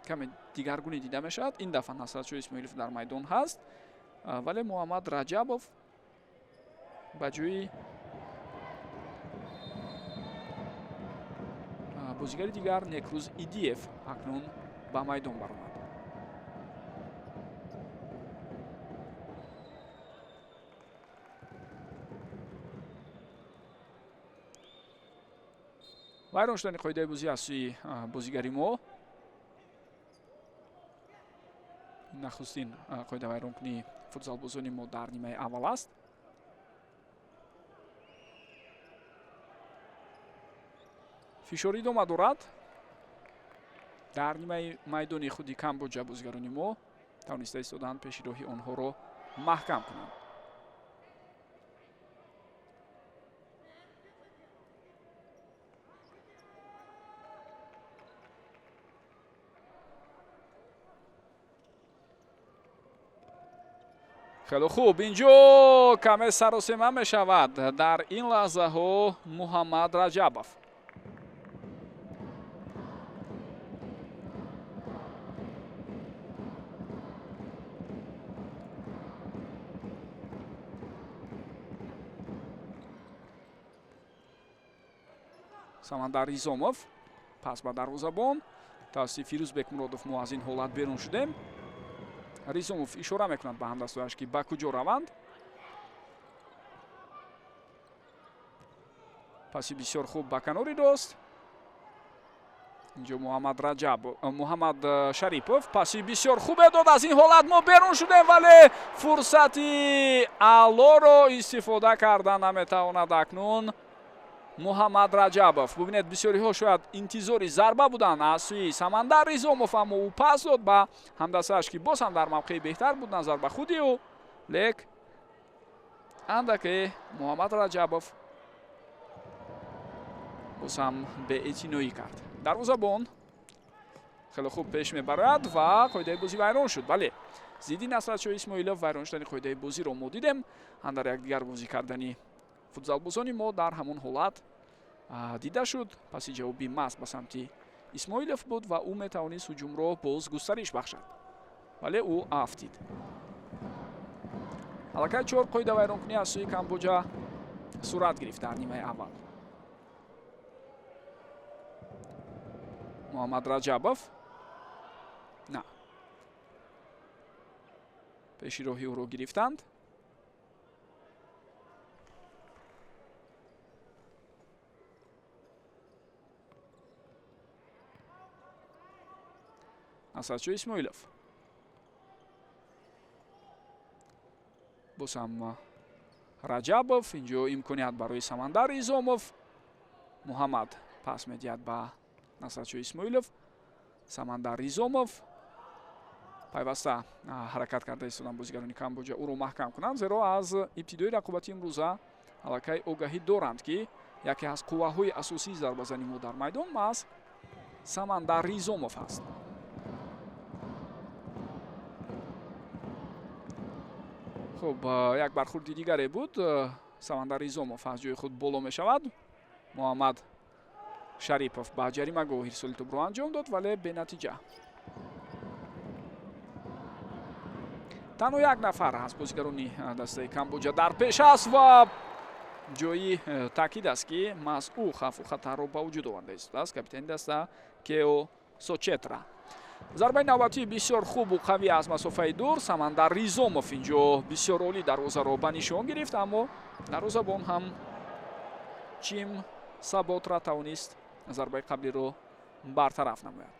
каме дигаргуне дида мешавад. ин дафъа Насратшоҳ Исмоилов дар майдон ҳаст, вале Муҳаммад Раҷабов ба ҷои бозигари дигар Некрӯз Идиев акнун ба майдон баромад. вайрон шудани қоидаи бозӣ аз сӯи бозигари мо. нахустин қоида вайронкунии футзалбозони мо дар нимаи аввал аст. фишори идома дорад. дар нимаи майдони худи Камбоҷа бозигарони мо тавониста истоданд пеши роҳи онҳоро маҳкам кунанд. хеле хуб, инҷо каме саросема мешавад. дар ин лаҳзаҳо Муҳаммад Раҷабов Самандар Ризомов пас ба дарвозабон тавассути Фирӯзбек Муродов мо аз ин ҳолат берун шудем. Ризомов ишора мекунад ба ҳамдастояш ки ба куҷо раванд. паси бисёр хуб ба канори рост. инҷо Муҳаммад Шарипов паси бисёр хубе дод. аз ин ҳолат мо берун шудем, вале фурсати аълоро истифода карда наметавонад акнун Муҳаммад Раҷабов. бубинед бисёриҳо шояд интизори зарба буданд аз сӯи Самандар Ризомов, аммо ӯ пас дод ба ҳамдастааш ки боз ҳам дар мавқеи беҳтар буд назар ба худи ӯ. лек андаке Муҳаммад Раҷабов боз ҳам беэътиноӣ кард. дарвозабон хеле хуб пеш мебарад ва қоидаи бозӣ вайрон шуд. бале зидди Насратшоҳ Исмоилов вайрон шудани қоидаи бозиро мо дидем. дар якдигар бозӣ кардани футзалбозони мо дар ҳамон ҳолат дида шуд. паси ҷавоби маст ба самти Исмоилов буд ва ӯ метавонист ҳуҷумро боз густариш бахшад, вале ӯ афтид. аллакай 4 қоида вайронкунӣ аз сӯи Камбоҷа сурат гирифт дар нимаи аввал. Муҳаммад Раҷабов на пеши роҳи ӯро гирифтанд. Насратшоҳ Исмоилов боз ҳам Раҷабов. инҷо имконият барои Самандар Ризомов. Муҳаммад пас медиҳад ба Насратшоҳ Исмоилов. Самандар Ризомов пайваста ҳаракат карда истодан бозигарони Камбоҷа ӯро маҳкам кунанд, зеро аз ибтидои рақобати имрӯза аллакай огаҳӣ доранд ки яке аз қувваҳои асосии зарбазани мо дар майдон маҳз Самандар Ризомов ҳаст. хуб, як бархурди дигаре буд. Самандар Ризомов аз ҷои худ боло мешавад. Муҳаммад Шарипов ба ҷаримагоҳ ирсоли тӯбро анҷом дод, вале бенатиҷа. танҳо як нафар аз бозигарони дастаи Камбоҷа дар пеш аст ва ҷои таъкид аст ки маҳз ӯ хавфу хатарро ба вуҷуд оварда истодааст. капитани даста Кео Сочетра. зарбаи навбатии бисёр хубу қавӣ аз масофаи дур Самандар Ризомов инҷо бисёр олӣ дарвозаро ба нишон гирифт, аммо дарвозабон ҳам Чим Саботра тавонист зарбаи қаблиро бартараф намояд.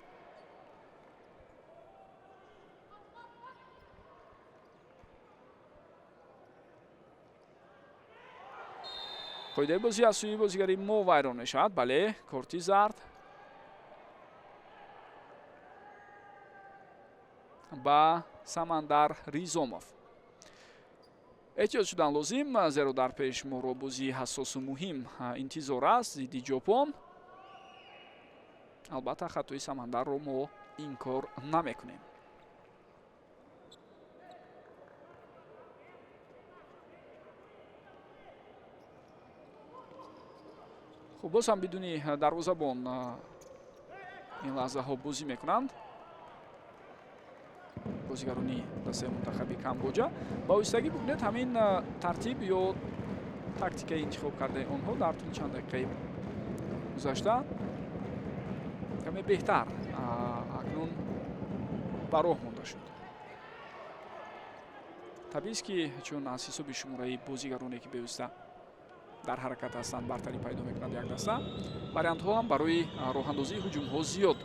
қоидаи бозӣ аз сӯи бозигари мо вайрон мешавад. Бале, корти зард ба Самандар Ризомов. эҳтиёт шудан лозим, зеро дар пеш моро бозии ҳассосу муҳим интизор аст зидди Ҷопон. албатта хатои Самандарро мо инкор намекунем. хуб, боз ҳам бидуни дарвозабон ин лаҳзаҳо бозӣ мекунанд бозигарони дастаи мунтахаби Камбоҷа. ба оҳистагӣ бубинед ҳамин тартиб ё тактикаи интихоб кардаи онҳо дар тӯли чанд дақиқаи гузашта каме беҳтар акнун ба роҳ монда шуд. табиист ки чун аз ҳисоби шумораи бозигароне ки бевоста дар ҳаракат ҳастанд бартарӣ пайдо мекунад як даста, вариантҳо ҳам барои роҳандозии ҳуҷумҳо зиёд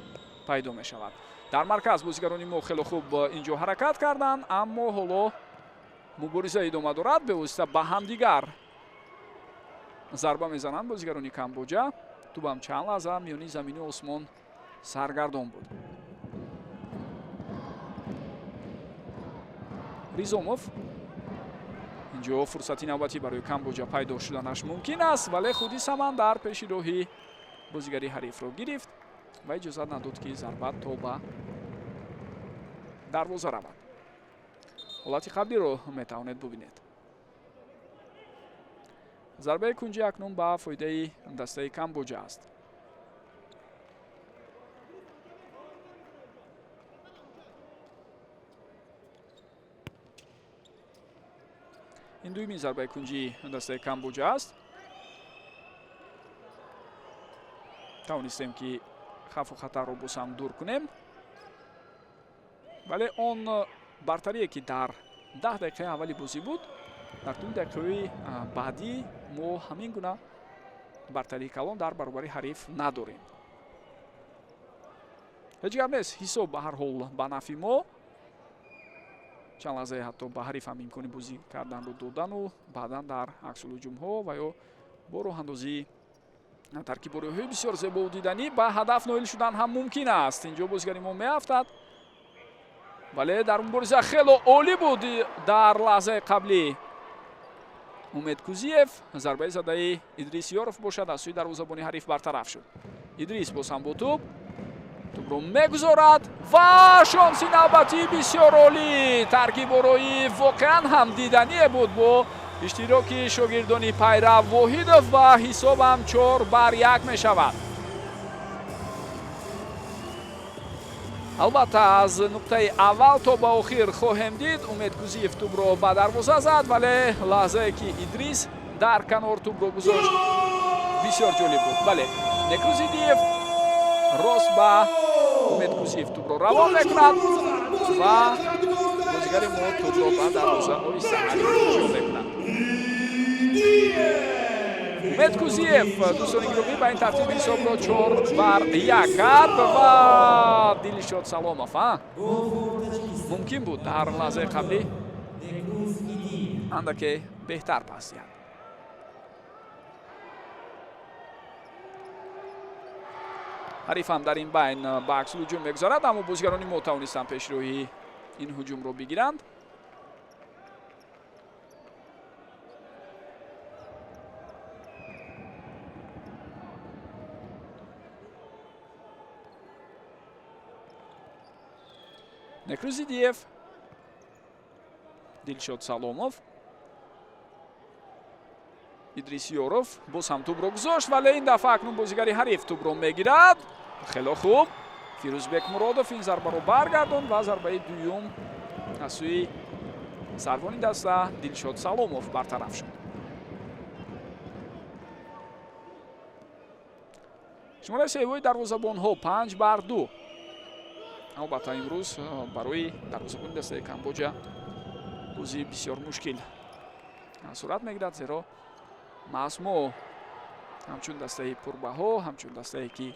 пайдо мешавад. дар марказ бозигарони мо хеле хуб инҷо ҳаракат карданд, аммо ҳоло мубориза идома дорад. бевосита ба ҳамдигар зарба мезананд бозигарони Камбоҷа. тубам чанд лаҳза миёни замину осмон саргардон буд. Ризомов инҷо фурсати навбатӣ барои Камбоҷа пайдо шуданаш мумкин аст, вале худи Самандар пеши роҳи бозигари ҳарифро гирифт ва иҷозат надод ки зарба то ба дарвоза равад. ҳолати қаблиро метавонед бубинед. зарбаи кунҷӣ акнун ба фоидаи дастаи Камбоҷа аст. ин дуюмин зарбаи кунҷи дастаи Камбоҷа аст. тавонистем ки хавфу хатарро боз ҳам дур кунем, вале он бартарие ки дар 10 дақиқаи аввали бозӣ буд, дар тӯли дақиқаҳои баъдӣ мо ҳамин гуна бартарии калон дар баробари ҳариф надорем. ҳеҷ гап нест, ҳисоб ба ҳар ҳол ба нафи мо. чанд лаҳзае ҳатто ба ҳариф ҳам имкони бозӣ карданро додану баъдан дар аксулҳуҷумҳо ва ё бо роҳандозии таркиббориҳои бисёр зебову диданӣ ба ҳадаф ноил шудан ҳам мумкин аст. инҷо бозигари мо меафтад, вале дар мубориза хело олӣ буд дар лаҳзаи қаблӣ Умедкузиев. зарбаи задаи Идрис Ёров бошад, аз сӯи дарвозабони ҳариф бартараф шуд. Идрис боз ҳам бо тӯбро мегузорад ва шонси навбатии бисёр олӣ. таркибборои воқеан ҳам дидание буд бо иштироки шогирдони Пайрав Воҳидов ва ҳисобам 4-1 мешавад. албатта аз нуқтаи аввал то ба охир хоҳем дид Умедкузиев тӯбро ба дарвоза зад, вале лаҳзае ки Идрис дар канор тӯбро гузошт бисёр ҷолиб буд. бале, Некрузидиев рост ба Умедкузиев тӯбро равон мекунад ва бозигари мо тӯбро ба дарвоза оҳиста ҳаҷом мекунад. Умедкузиев дӯстони гиромӣ ба ин тартиб ҳисобро 4-1 кард ва дили шод Саломов мумкин буд дар лаҳзаи қаблӣ андаке беҳтар пас диҳад. ҳариф ҳам дар ин байн ба аксулҳуҷум мегузарад, аммо бозигарони мо тавонистанд пешроҳи ин ҳуҷумро бигиранд. Некрузидиев, Дилшод Саломов, Идрис Ёров боз ҳам тӯбро гузошт, вале ин дафъа акнун бозигари ҳариф тӯбро мегирад. хело хуб, Фирӯзбек Муродов ин зарбаро баргардонд ва зарбаи дуюм аз сӯи сарвони даста Дилшод Саломов бартараф шуд. шумораи сеҳивои дарвозабонҳо 5-2. албатта имрӯз барои дарвозабони дастаи Камбоҷа бозии бисёр мушкил сурат мегирад, зеро маҳз мо ҳамчун дастаи пурбаҳо, ҳамчун дастае ки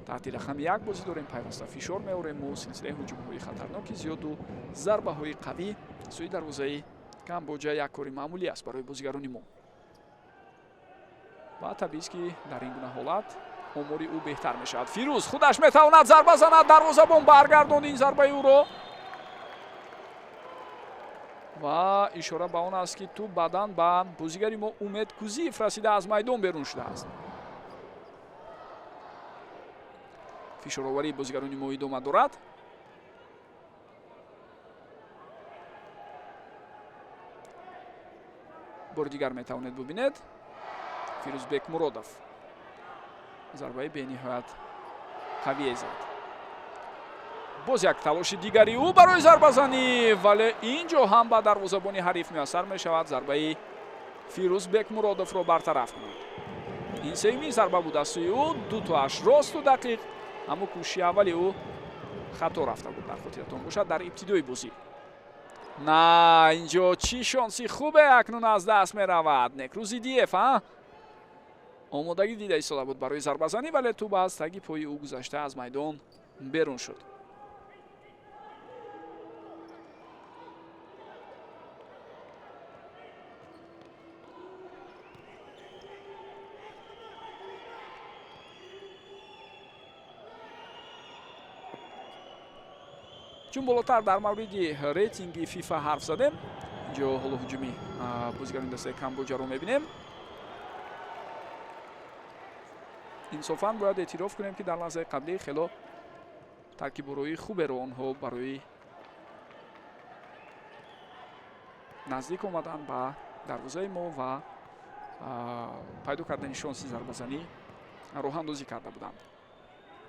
таҳти рақами 1 бозӣ дорем, пайваста фишор меорем, мо силсилаи ҳуҷумҳои хатарноки зиёду зарбаҳои қавӣ сӯи дарвозаи Камбоҷа як кори маъмулӣ аст барои бозигарони мо. ва табиист ки дар ин гуна ҳолат омори ӯ беҳтар мешавад. Фирӯз худаш метавонад зарба занад, дарвозабон баргардонд ин зарбаи ӯро ва ишора ба он аст ки ту баъдан ба бозигари мо Умед Кузиев расида аз майдон берун шудааст. фишороварии бозигарони мо идома дорад. бори дигар метавонед бубинед. Фирӯзбек Муродов зарбаи бениҳоят қавие зад. боз як талоши дигари ӯ барои зарбазанӣ, вале ин ҷо ҳам ба дарвозабони ҳариф муяссар мешавад зарбаи Фирӯзбек Муродовро бартараф кунад. ин сеюмин зарба буд аз сӯи ӯ, дутоаш росту дақиқ, аммо кӯшиши аввали ӯ хато рафта буд. дар хотиратон бошад дар ибтидои бозӣ. на ин ҷо чӣ шонси хубе акнун аз даст меравад. Некрузидиев омодагӣ дида истода буд барои зарбазанӣ, вале ту ба аз таги пои ӯ гузашта аз майдон берун шуд. чун болотар дар мавриди рейтинги фифа ҳарф задем, инҷо ҳоло ҳуҷуми бозигарони дастаи Камбоҷаро мебинем. инсофан бояд эътироф кунем ки дар лаҳзаи қаблӣ хело таркибборои хуберо онҳо барои наздик омадан ба дарвозаи мо ва пайдо кардани шонси зарбазанӣ роҳандозӣ карда буданд.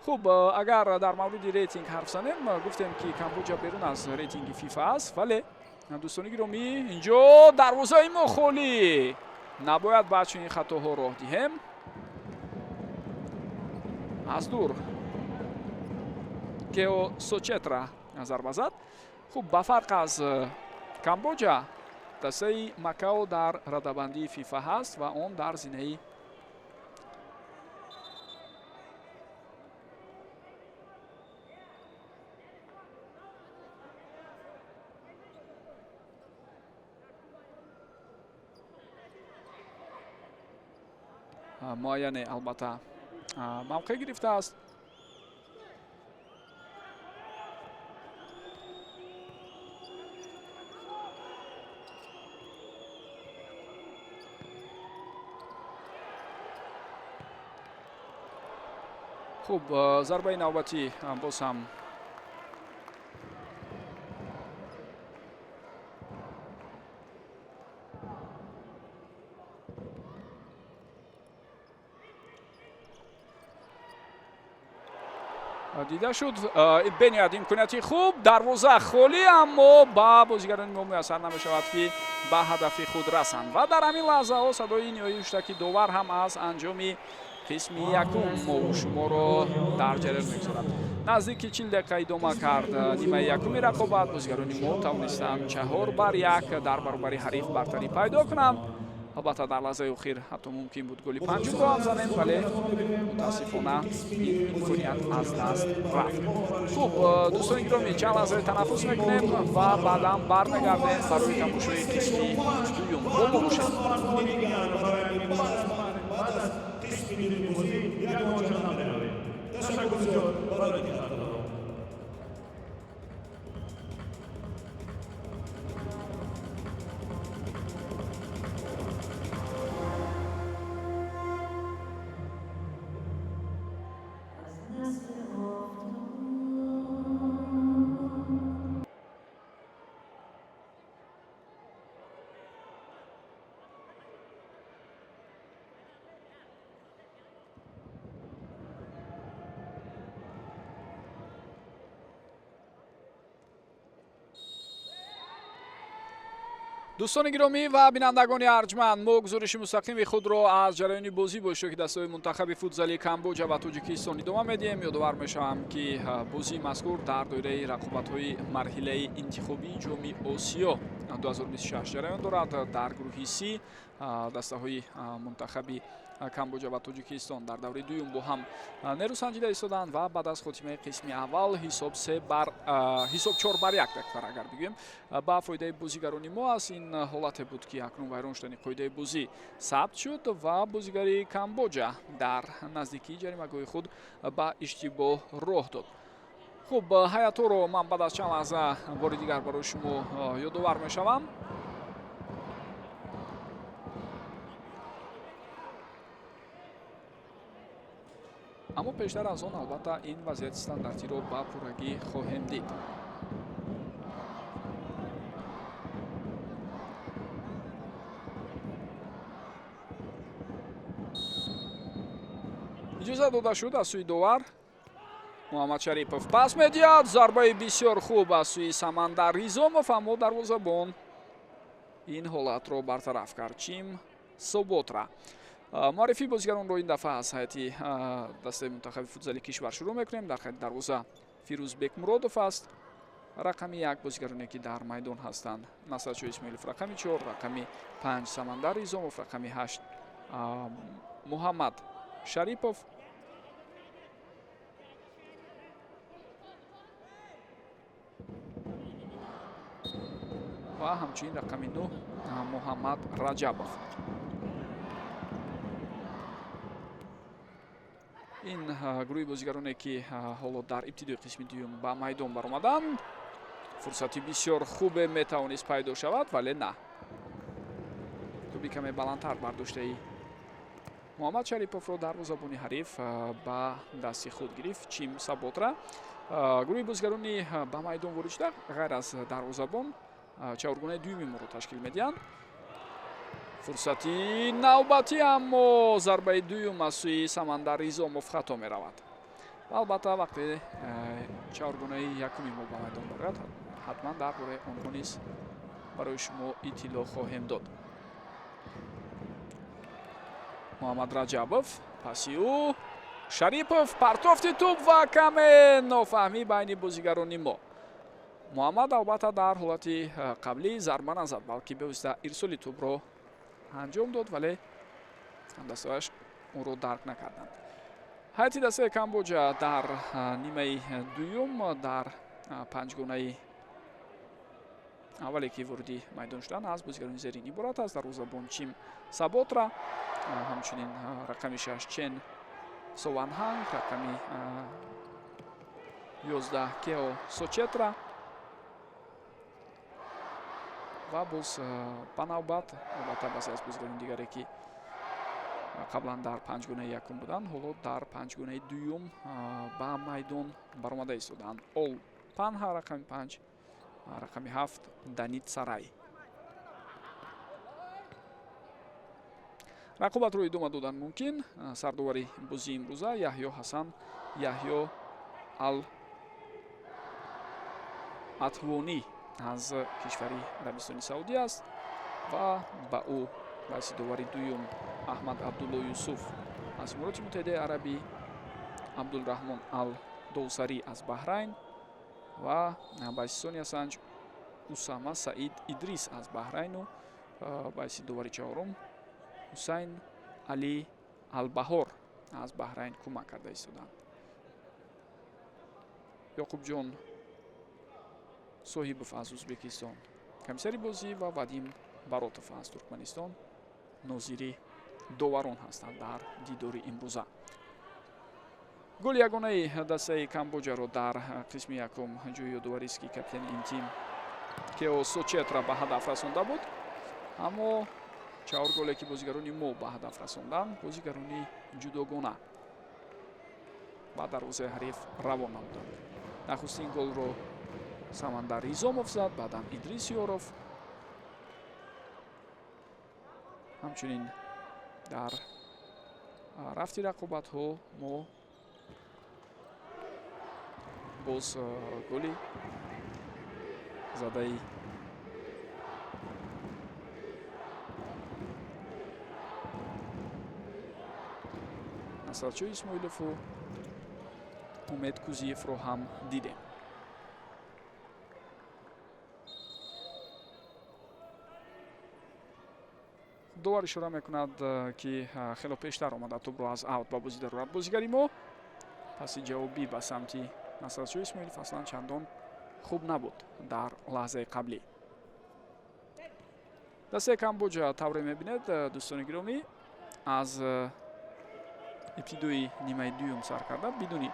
хуб, агар дар мавриди рейтинг ҳарф занем, гуфтем ки Камбоҷа берун аз рейтинги фифа аст, вале дӯстони гиромӣ, инҷо дарвозаи мо холӣ. Набояд ба чунин хатоҳо роҳ диҳем. аз дур Кео Сочетра зарба зад. хуб, ба фарқ аз Камбоҷа, дастаи Макао дар радабандии фифа ҳаст ва он дар зинаи муайяне албатта мавқеъ гирифтааст. хуб, зарбаи навбатӣ боз ҳам дида шуд. бениҳоят имконияти хуб, дарвоза холӣ, аммо ба бозигарони мо муяссар намешавад ки ба ҳадафи худ расанд. ва дар ҳамин лаҳзаҳо садои ниҳоии ҳуштаки довар ҳам аз анҷоми қисми якум мову шуморо дар ҷараён мегузорад. наздики 40 дақиқа идома кард нимаи якуми рақобат. бозигарони мо тавонистанд 4-1 дар баробари ҳариф бартарӣ пайдо кунанд. албатта дар лаҳзаи охир ҳатто мумкин буд голи панҷумро ҳам занем, вале мутаассифона ин имконият аз даст рафт. хуб, дӯстони гиромӣ, чанд лаҳзаи танаффус мекунем ва баъдан бармегардем барои тамошои қисми дуюм. бо мо бошед. دوستان گرامی و بینندگان ارجمند، ما گزارش مستقیم خود را از جریان بازی با اشتراک دسته‌های منتخب فوتزالی کامبوجا و تاجیکستان ادامه میدیم. یادآور میشوم که بازی مذکور در دایره رقابت‌های مرحله انتخابی جام آسیا 2026 جریان دارد. در گروه سی دسته‌های منتخب کامبوجا و تاجیکستان در دوره دوم با هم نیرو سنجیده ایستادند و بعد از خاتمه قسم اول حساب 4 بر 1 دکتر اگر بگویم با فایده بازیگران ما از این حالت بود که اکنون ویران شدن قاعده بازی ثبت شد و بازیگری کامبوجا در نزدیکی جریمه‌گاه خود با اشتباه راه داد. خب هیات رو من بعد از چند لحظه بار دیگر برای شما یادآور میشوم. اما پیشتر از آن البته این وضعیت استانداردی رو با پورگی خواهیم دید. اجازه داده شد از سوی داور محمد شریپов پاس میدهد. ضربه بسیار خوب از سوی سمندر ریزومов، اما دروازه‌بان این حالت رو برطرف کرد. چیم سوبوترا معرفی بازیگران رو این دفعه از هیئت دسته منتخب فوتزالی کشور شروع میکنیم. در خط دروازه فیروزبek مرادov است. رقم 1 بازیگرانی که در میدان هستند نصرچو اسماعیلov، رقم 4 رقم 5 سمندر ریزومov، رقم 8 محمد شریپov و همچنین رقم 9 محمد رجبov. این گروه بازیگرانی که حالا در ابتدای قسم دوم با میدان برآمدند. فرصتی بسیار خوب میتوانست پیدا شود ولی نه. توپی کمی بلندتر برداشته محمد شریپov رو دروازه‌بان حریف با دست خود گرفت. چیم سابوترا گروه بازیگرانی با میدان وارد شده غیر از دروازه‌بان چهارگانه دومی ما رو تشکیل میدهند. فرصتی نوبتی اما ضربه دوم از سوی سمندر ریزومov خطا می رود. البته وقتی چهارگانه یکمی ما با میدان باشد حتما درباره آنها نیز برای شما اطلاع خواهیم داد. محمد رجبov پاسی او شریپov پرتافت توپ و کم نافهمی بین بازیگران ما. محمد البته در حالت قبلی ضربه نزد بلکه به واسطه ارسال توپ را انجام داد ولی دستهایش اون رو درک نکردند. هیئت دسته کامبوجا در نیمه دوم در پنجگانه اولی که وارد میدان شدند از بازیگران زیرین عبارت است. دروازه‌بان چیم سابوترا، همچنین رقم 6 چن سوانهانگ، رقم 11 کیو سوچترا و باز به نوبت البته بعضی از بازیگران دیگری که قبلا در پنجگانه یکم بودند حالا در پنجگانه دوم به میدان برآمده ایستادند. اول پنها رقم 5، رقم 7 دانیت سرای. رقابت رو ادامه دادن ممکن. سرداوری بازی امروزه یحیی حسن یحیی العطوانی از کشوری عربستان سعودی است و با او رئیس داوری دوم احمد عبدالله یوسف از امارات متحده عربی، عبدالرحمن الدوسری از بحرین و بایسیسونی سنج اسامه سعید ادریس از بحرین و رئیس داوری چهارم حسین علی البهار از بحرین کمک کرده ایستادند. یعقوب جان صاحبov از ازبکستان کمیسری بازی و وادیم баротов از ترکمنستان ناظری داوران هستند در دیدار امروزه. گل یگانه دسته کامبوجا رو در قسم یکم جوی یادآوری است که کاپیتان این تیم کیو سوچترا به هدف رسانده بود، اما چهار گلی که بازیگران ما به هدف رساندند بازیگران جداگانه با دروازه حریف روان نمودند. نخستین گل رو سمندر ریزومov زد، بعدا ادریس یوروف. همچنین در رفتی رقابت ها ما باز گلی زده Асадчои Исмоилову Умед Кузиевро ҳам дидем. довар ишора мекунад ки хело пештар омада тӯбро аз аут ба бозӣ дарорад бозигари мо. паси ҷавобӣ ба самти Насратчои Исмоилов аслан чандон хуб набуд дар лаҳзаи қаблӣ. дастаи Камбоҷа тавре мебинед дӯстони гиромӣ аз ибтидои нимаи дуюм сар карда бидуни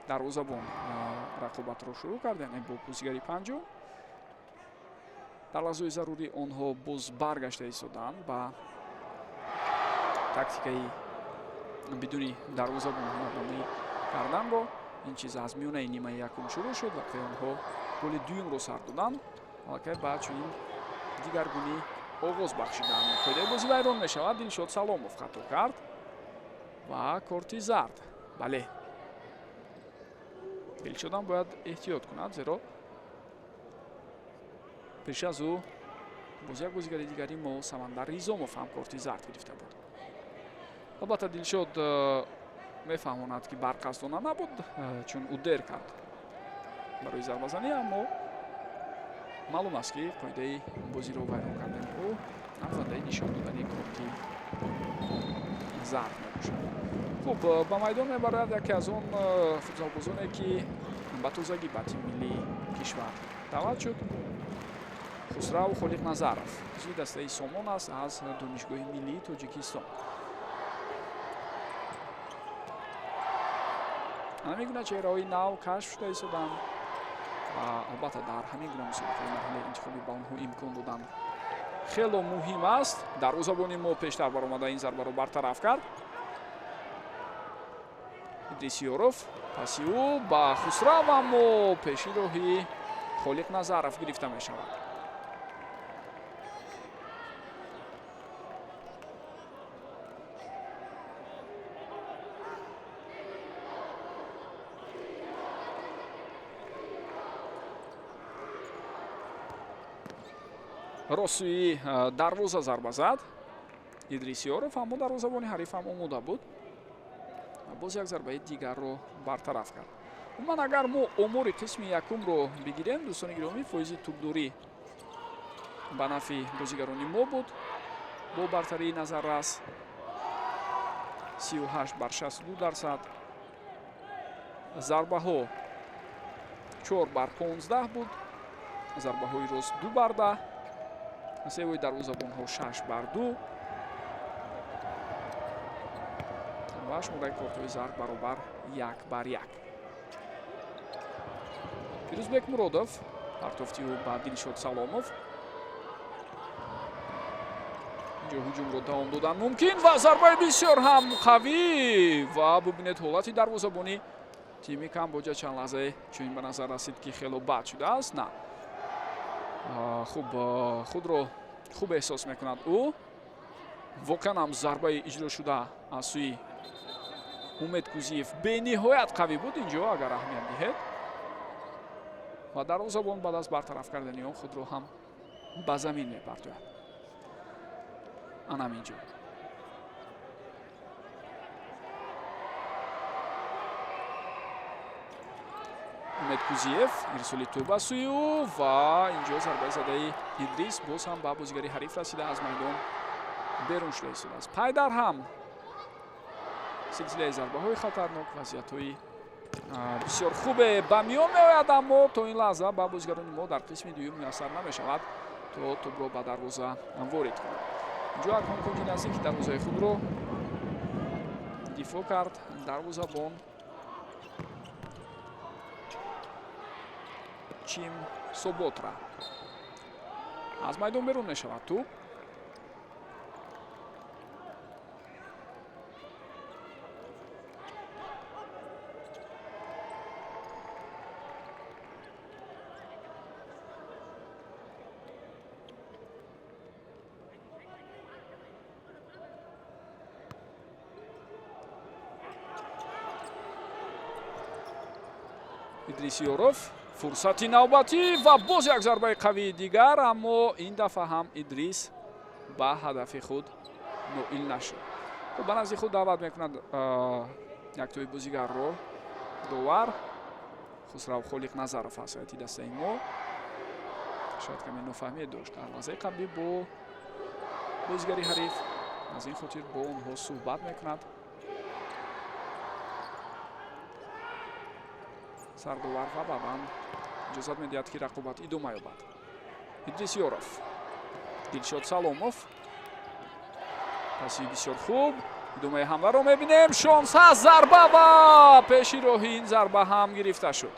дарвозабон рақобатро шурӯъ карда, яъне бо бозигари панҷум. дар лаҳзаҳои зарурӣ онҳо боз баргашта истоданд ба тактикаи бидуни дарвозабон намоӣ карданро. ин чиз аз миёнаи нимаи якум шурӯъ шуд вақте онҳо голи дуюмро сар доданд. аллакай баъд чунин дигаргунӣ оғоз бахшиданд. қоидаи бозӣ вайрон мешавад. Дилшод Саломов хато кард ва корти зард. бале, Дилшодам бояд эҳтиёт кунад, зеро пеш аз ӯ боз як бозигари дигари мо Самандар Ризомов ҳам корти зард гирифта буд. албатта Дилшод мефаҳмонад ки барқасдона набуд, чун ӯ дер кард барои зарбазанӣ, аммо маълум аст ки қоидаи бозиро вайрон кардани ӯ навзандаи нишон додани корти зард мебошад. хуб, ба майдон мебарад яке аз он футзалбозоне ки ба тозагӣ ба тими миллии кишвар даъват шуд. Хусрав Холиқназаров узви дастаи Сомон аст аз донишгоҳи миллии Тоҷикистон. ҳамин гуна чеҳраҳои нав кашф шуда истоданд ва албатта дар ҳамин гуна мусобиқаи марҳилаи интихобӣ ба онҳо имкон додан хело муҳим аст. дарвозабони мо пештар баромада ин зарбаро бартараф кард. Идрисиёров паси ӯ ба Хусрав, аммо пешироҳи Холиқназаров гирифта мешавад. ростсӯи дарвоза зарба зад Идрисиёров, аммо дарвозабони ҳариф ҳам омода буд. боз як зарбаи дигарро бартараф кард. умуман агар мо омори қисми якумро бигирем, дӯстони гиромӣ, фоизи тӯбдорӣ ба нафи бозигарони мо буд. бо бартарии назаррас 38 бар 62%. зарбаҳо 4 бар 15 буд. зарбаҳои рост 2 бар 10. севои дарвозабонҳо 6 бар 2. ва шумораи кортҳои зард баробар 1 бар 1. Фирӯзбек Муродов партофти ӯ ба Дилшод Саломов. инҷо ҳуҷумро давом додан мумкин ва зарбаи бисёр ҳам қавӣ ва бубинед ҳолати дарвозабони тими Камбоҷа чанд лаҳзае чунин ба назар расид ки хело бад шудааст. на хуб, худро хуб эҳсос мекунад ӯ. воқеан ҳам зарбаи иҷро шуда аз сӯи Умед Кузиев бениҳоят қавӣ буд. инҷо агар аҳамият диҳед ва дарвозабон баъд аз бартараф кардани он худро ҳам ба замин мепартояд. анам инҷо Умед Кузиев ирсоли тӯб аз сӯи ӯ ва инҷо зарбаи задаи Идрис боз ҳам ба бозигари ҳариф расида аз майдон берун шуда истодааст. пайдар ҳам силсилаи зарбаҳои хатарнок, вазъиятҳои бисёр хубе ба миён меояд, аммо то ин лаҳза ба бозигарони мо дар қисми дуюм муяссар намешавад то тӯбро ба дарвоза ворид кунад. инҷо Акром Коҷи наздики дарвозаи худро дифоъ кард. дарвозабон Чим Соботра аз майдон берун мешавад. тӯб Идрисиёров фурсати навбатӣ ва боз як зарбаи қавии дигар, аммо ин дафъа ҳам Идрис ба ҳадафи худ ноил нашуд. خب به نزدیک خود دعوت میکند یک توی بازیگر رو دوار خسرو خالق نظرов است هیئتی دسته ما شاید کمی نفهمی داشت در لحظه قبلی با بازیگری حریف از این خاطر با اونها صحبت میکند سردوار و بعداً اجازت میدهد که رقابت ادامه یابد. ایدریسیورов دلشاد سالومов پاسی بسیار خوب ادامه حمله رو میبینیم شانس هست ضربه و پیشی راهی این ضربه هم گرفته شد.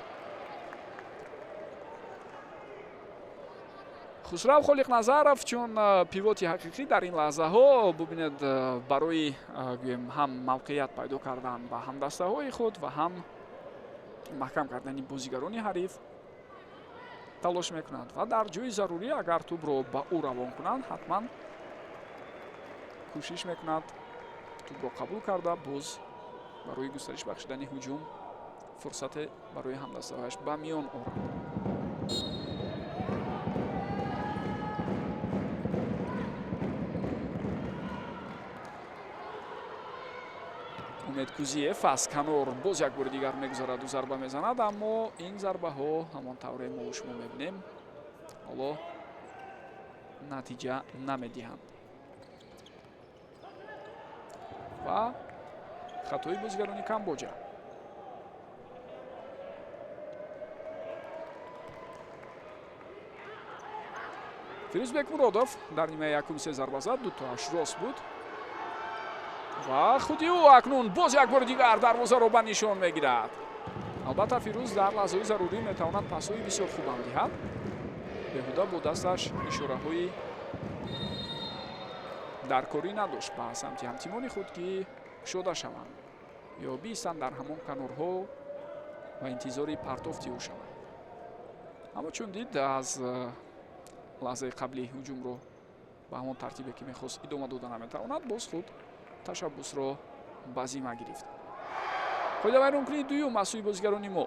خسرو خالق نظرов چون پیوتی حقیقی در این لحظه ها ببینید برای هم موقعیت پیدا کردن با هم دسته های خود و هم محکم کردن بازیگران حریف تلاش میکنند و در جای ضروری اگر توپ رو با او روان کنند حتما کوشش میکند توپ رو قبول کرده باز برای گسترش بخشیدن هجوم فرصت برای هم دسته هایش به میان آورد. امید کوزیف از کنار باز یک بار دیگر میگذارد و ضربه میزند اما این ضربه ها همان طوری ما شما میبینیم حالا نتیجه نمیدهند و خطای بازیگران کامبوجا. فیروزبек муродов در نیمه یکم سه ضربه زد دو تاش راست بود و خودی او اکنون باز یک بار دیگر دروازه رو به نشان میگیرد. البته فیروز در لحظه ضروری میتواند پاسهای بسیار خوب هم دهد بهوده با دستش اشاره های درکاری نداشت به سمت همتیمان خود که شده شوند یا بیستند در همان کنارها و انتظاری پرتافتی او شوند اما چون دید از لحظه قبلی هجوم رو به همان ترتیبی که میخواست ادامه دادن نمیتواند باز خود تشبس رو به ذمه گرفت. خود ویران کنی دویم از سوی بازیگران ما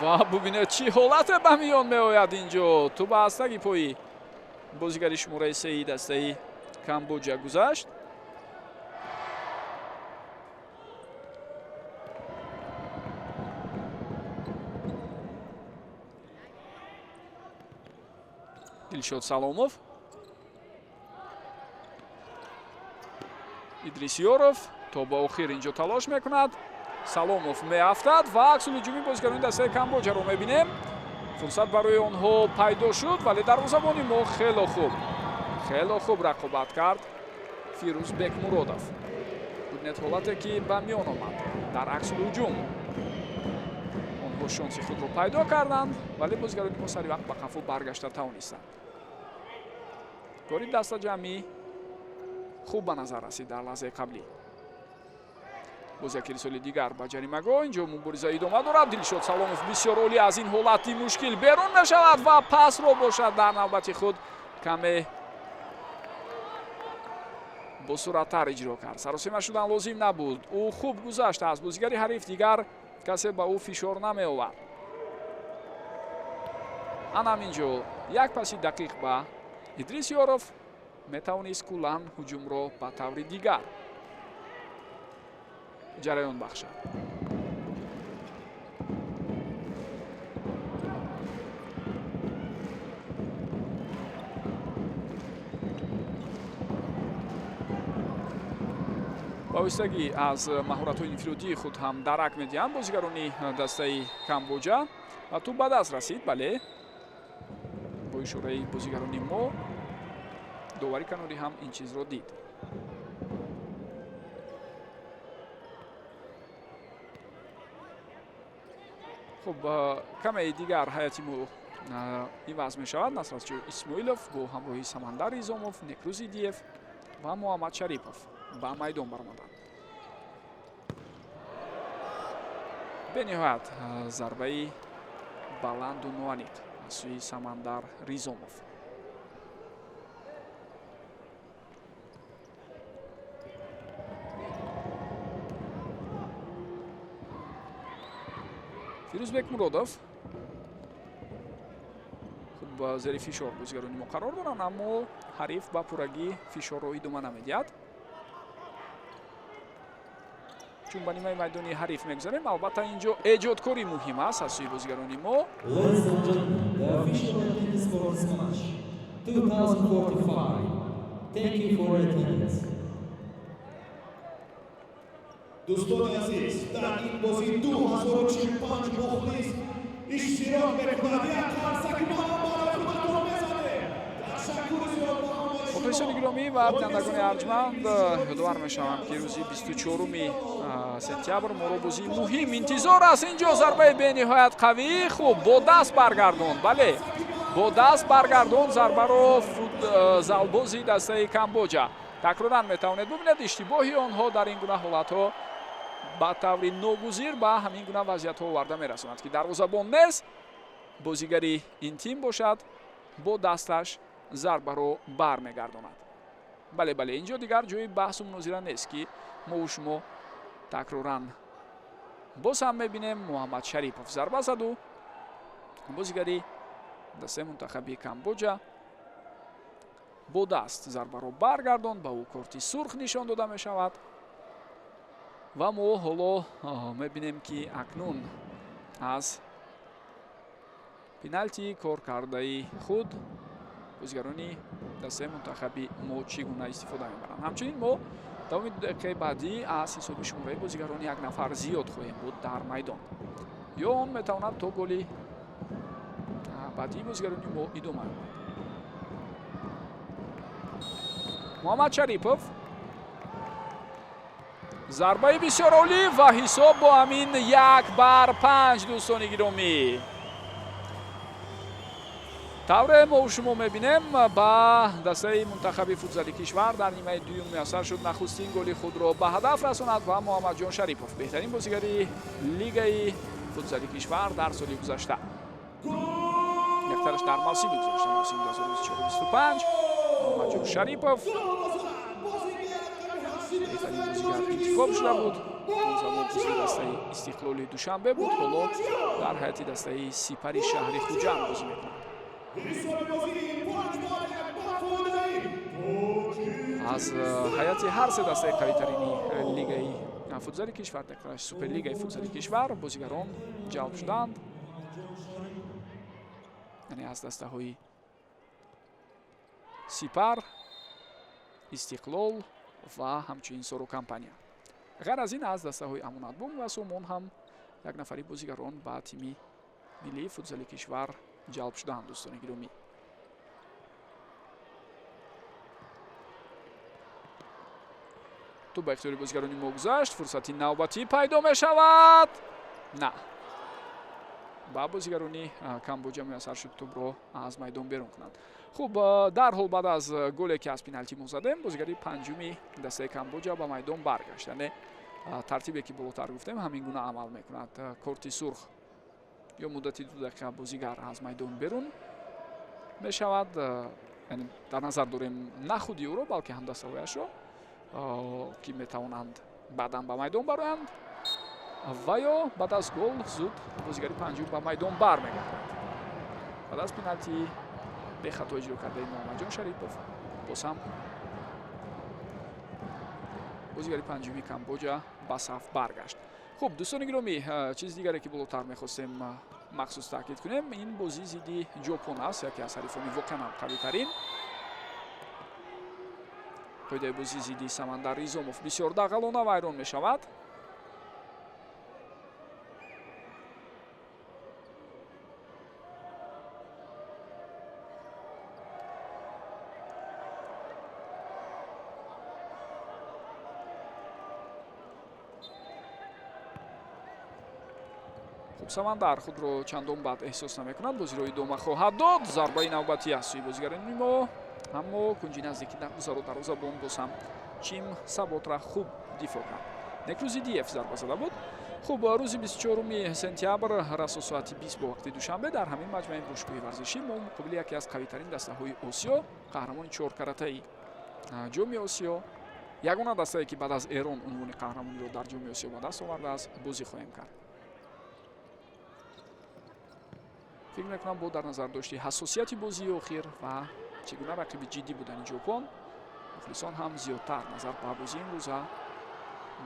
و ببینید چی حالت به میان میآید اینجا تو به هستگی پای بازیگری شماره 3 دسته کامبوجا گذشت. دلشاد سالومов ایدریسیورов تا با آخر اینجا تلاش میکند سالومов میافتد و عکس الهجومی بازیگران دسته کامبوجا رو میبینیم فرصت برای آنها پیدا شد ولی دروازه‌بان ما خیلی خوب رقابت کرد فیروزبek муродов ببینید حالتی که به میان آمد در عکس الهجوم آنها شانس خود رو پیدا کردند ولی بازیگران ما سری وقت به قفو برگشته توانستند. کاری دست جمعی خوب به نظر رسید در لحظه قبلی. باز یک رساله دیگر به جریمه‌گاه اینجا مبارزه ادامه دارد. دلشاد سالومов بسیار عالی از این حالتی مشکل بیرون میشود و پس رو باشد در نوبت خود کمی با سرعت‌تر اجرا کرد. سراسیمه شدن لازم نبود. او خوب گذشت از بازیگری حریف دیگر کسی به او فشار نمی آورد. انم اینجا یک پاسی دقیق به ایدریسیورov میتوانست کلاً هجوم رو به طور دیگر جریان بخشد. بایستگی از مهارت‌های انفرادی خود هم درک می‌دهند بازیگران دسته کامبوجا و تو به دست رسید. بله با اشاره بازیگران ما داوری کناری هم این چیز رو دید. خب کمی دیگر هیئت ما عوض می شود. نصرتجو اسماعیلوف با همراهی سمندر ایزاموف، نکروزیدیف و محمد شریپوف به میدان برآمدند. به نهایت ضربه بلند و نوانیق از سوی سمندر ریزاموف. فیروزبek муродов хуб зери фишор бозигарони мо қарор доранд, аммо ҳариф ба пуррагӣ фишорро идома намедиҳад. чун ба нимаи майдони ҳариф мегузарем, албатта инҷо эҷодкори муҳим аст аз сӯи бозигарони мо. Ladies and gentlemen, the official attendance for this match 2045. Thank you for your attendance. دوستان عزیز در این بازی 2045 مخلص اشتراک می‌کنند. یک قرصک محمد برای خودتون بزنه. تشکر زیاد محمد. مخلصان گرامی و بینندگان ارجمند، یادآور می‌شوم که روز 24 سپتامبر ما رو بازی مهم انتظار است. اینجا ضربه به‌نهایت قوی، خوب با دست برگردون. بله، با دست برگردون ضربه رو زلبازی دسته کامبوجا. تکرارا می‌توانید ببینید اشتباهی آنها در این گونه حالت‌ها با طوری ناگزیر به همین گونه وضعیت‌ها آورده می‌رساند که دروازه‌بان نیز بازیگری این تیم باشد، با دستش ضربه رو برمیگرداند. بله اینجا دیگر جای بحث و مناظره نیست که ما و شما تکرارا باز هم می‌بینیم محمد شریپوف ضربه زد و بازیگری دسته منتخبی کامبوجا با دست ضربه رو برگرداند، به او کارت سرخ نشان داده می‌شود و ما حالا می‌بینیم که اکنون از پنالتی کار کرده خود بازیگرانی دسته منتخبی ما چگونه استفاده می‌برند. همچنین ما در دقیقه بعدی از حساب شماره بازیگران یک نفر زیاد خواهیم بود در میدان، یا آن میتواند تا گل بعدی بازیگرانی ما ادامه یابد. محمد شریپوف ضربه بسیار عالی و حساب با همین 1-5 دوستان گرامی. طور ما و شما میبینیم با دسته منتخب فوتزالی کشور در نیمه دوم میسر شد نخستین گل خود را به هدف رساند و محمد جان شریپوف بهترین بازیگری لیگ فوتزالی کشور در سال گذشته، یکترش در موسم گذشته، موسم 2024-25 محمد جان شریپوف بهترین بازیگر انتخاب شده بود. اون زمان بازی دسته استقلال دوشنبه بود، حالا در هیئت دسته سپر شهر خوجند بازی میکند. از هیئت هر سه دسته قوی‌ترین لیگ فوتزال کشور، تکرارش سوپر لیگ فوتزال کشور بازیگران جلب شدند، یعنی از دسته های سپر، استقلال و همچنین سورو کمپانیا. غیر از این از دسته های امانت بانک و سومون هم یک نفری بازیگران با تیم ملی فوتزال کشور جلب شدند دوستان گرامی. تو با اختیار بازیگرانی ما گذشت، فرصتی نوبتی پیدا می شود. نه، با بازیگرانی کامبوجا میسر شد توپ رو از میدان بیرون کنند. خوب، در حال بعد از گلی که از پنالتی ما زدیم، بازیگری پنجمی دسته کامبوجا به میدان برگشت. یعنی ترتیبی که بالاتر گفتیم همین گونه عمل میکند. کارت سرخ یا مدتی 2 دقیقه بازیگر از میدان بیرون می شود. یعنی در نظر داریم نه خودی او رو بلکه هم دستاویش رو که می توانند بعدا به میدان برآیند و یا بعد از گل زود بازیگری پنجم به میدان برمیگردند. بعد از پنالتی به خطا اجرا کرده محمد جان شریپوف باز هم بازیگری پنجمی کامبوجا به صف برگشت. خوب دوستان گرامی، چیز دیگری که بالاتر می‌خواستیم مخصوص تاکید کنیم، این بازی ضد ژاپن است، یکی از حریفان واقعا قوی‌ترین. پایده بازی ضد سمندر ریزوموف بسیار دغلانه ویران می‌شود. سمندر خود رو چندان بد احساس نمی‌کند، بازی رو ادامه خواهد داد. ضربه نوبتی است سوی بازیگران ما، اما کنجی نزدیکی در دروازه‌بان باز هم چیم ثبات را خوب دفاع کرد. نکروزی دیف ضربه زده بود. خوب، روز 24 سپتامبر رسا ساعت 20 با وقت دوشنبه در همین مجمع باشگاه ورزشی ما مقابل یکی از قوی‌ترین دسته‌های آسیا، قهرمان 4 کراته‌ای جام آسیا، یگانه دسته‌ای که بعد از ایران عنوان قهرمانی را در جام آسیا به دست آورده است، بازی خواهیم کرد. фикр мекунам бо дар назар дошти ҳассосияти бозии охир ва чӣ гуна рақиби ҷиддӣ будани ҷопон мухлисон ҳам зиёдтар назар ба бозии имрӯза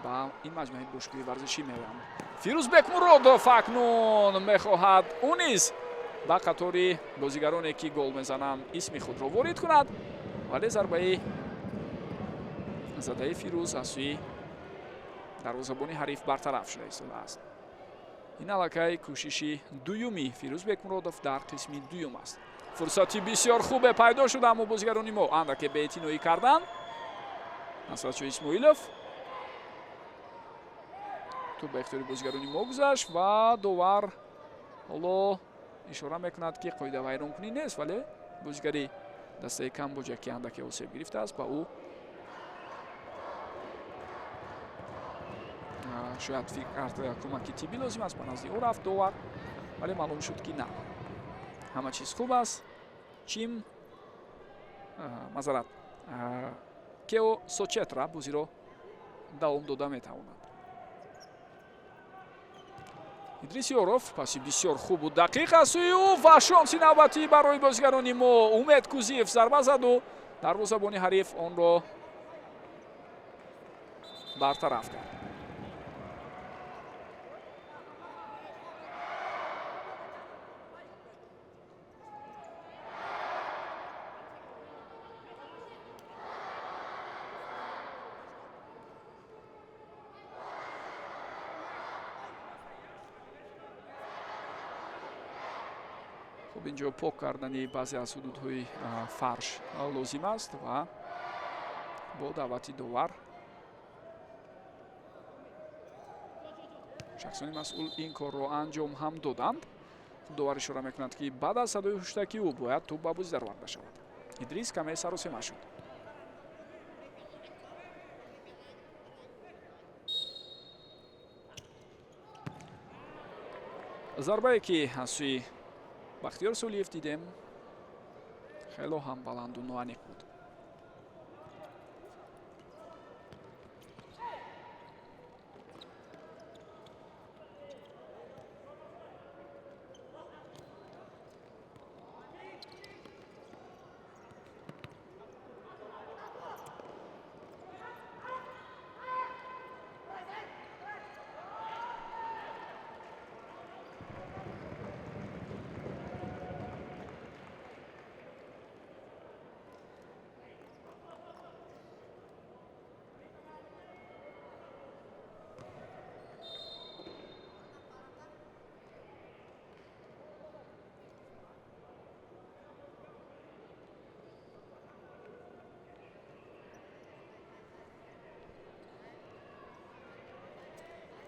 ба ин маҷмӯи бошкӯҳии варзишӣ меоянд. Фирӯз Бекмуродов акнун мехоҳад ӯ низ ба қатори бозигароне ки гол мезананд исми худро ворид кунад, вале зарбаи задаи Фирӯз аз сӯи дарвозабони ҳариф бартараф шуда истодааст. ин аллакай кӯшиши дуюми Фирӯз Бекмуродов дар қисми дуюм аст. фурсати бисёр хубе пайдо шуда, аммо бозигарони мо андаке беэътиноӣ карданд. Насратшоҳ Исмоилов ту ба ихтиёри бозигарони мо гузашт ва довар ҳоло ишора мекунад ки қоида вайронкунӣ нест, вале бозигари дастаи Камбоҷа ки андаке осеб гирифтааст ба ӯ шояд фикр кард кӯмаки тиббӣ лозим аст, ба назди ӯ рафт довар, вале маълум шуд ки на, ҳама чиз хуб аст. Чим мазарат Кео Сочетра бозиро давом дода метавонад. Идрис Ёров паси бисёр хубу дақиқ аз сӯи ӯ ва шонси навбатӣ барои бозигарони мо. Умед Кузиев зарба заду дарвозабони ҳариф онро бартараф кард. хуб инҷо пок кардани баъзе аз ҳудудҳои фарш лозим аст ва бо даъвати довар шахсони масъул ин корро анҷом ҳам доданд. довар ишора мекунад ки баъд аз садои ҳуштаки ӯ бояд тӯб ба бозидар варда шавад. Идрис каме саросема шуд. зарбае ки аз сӯи Бахтиёр Солиев дидем хело ҳам баланду ноаниқ буд.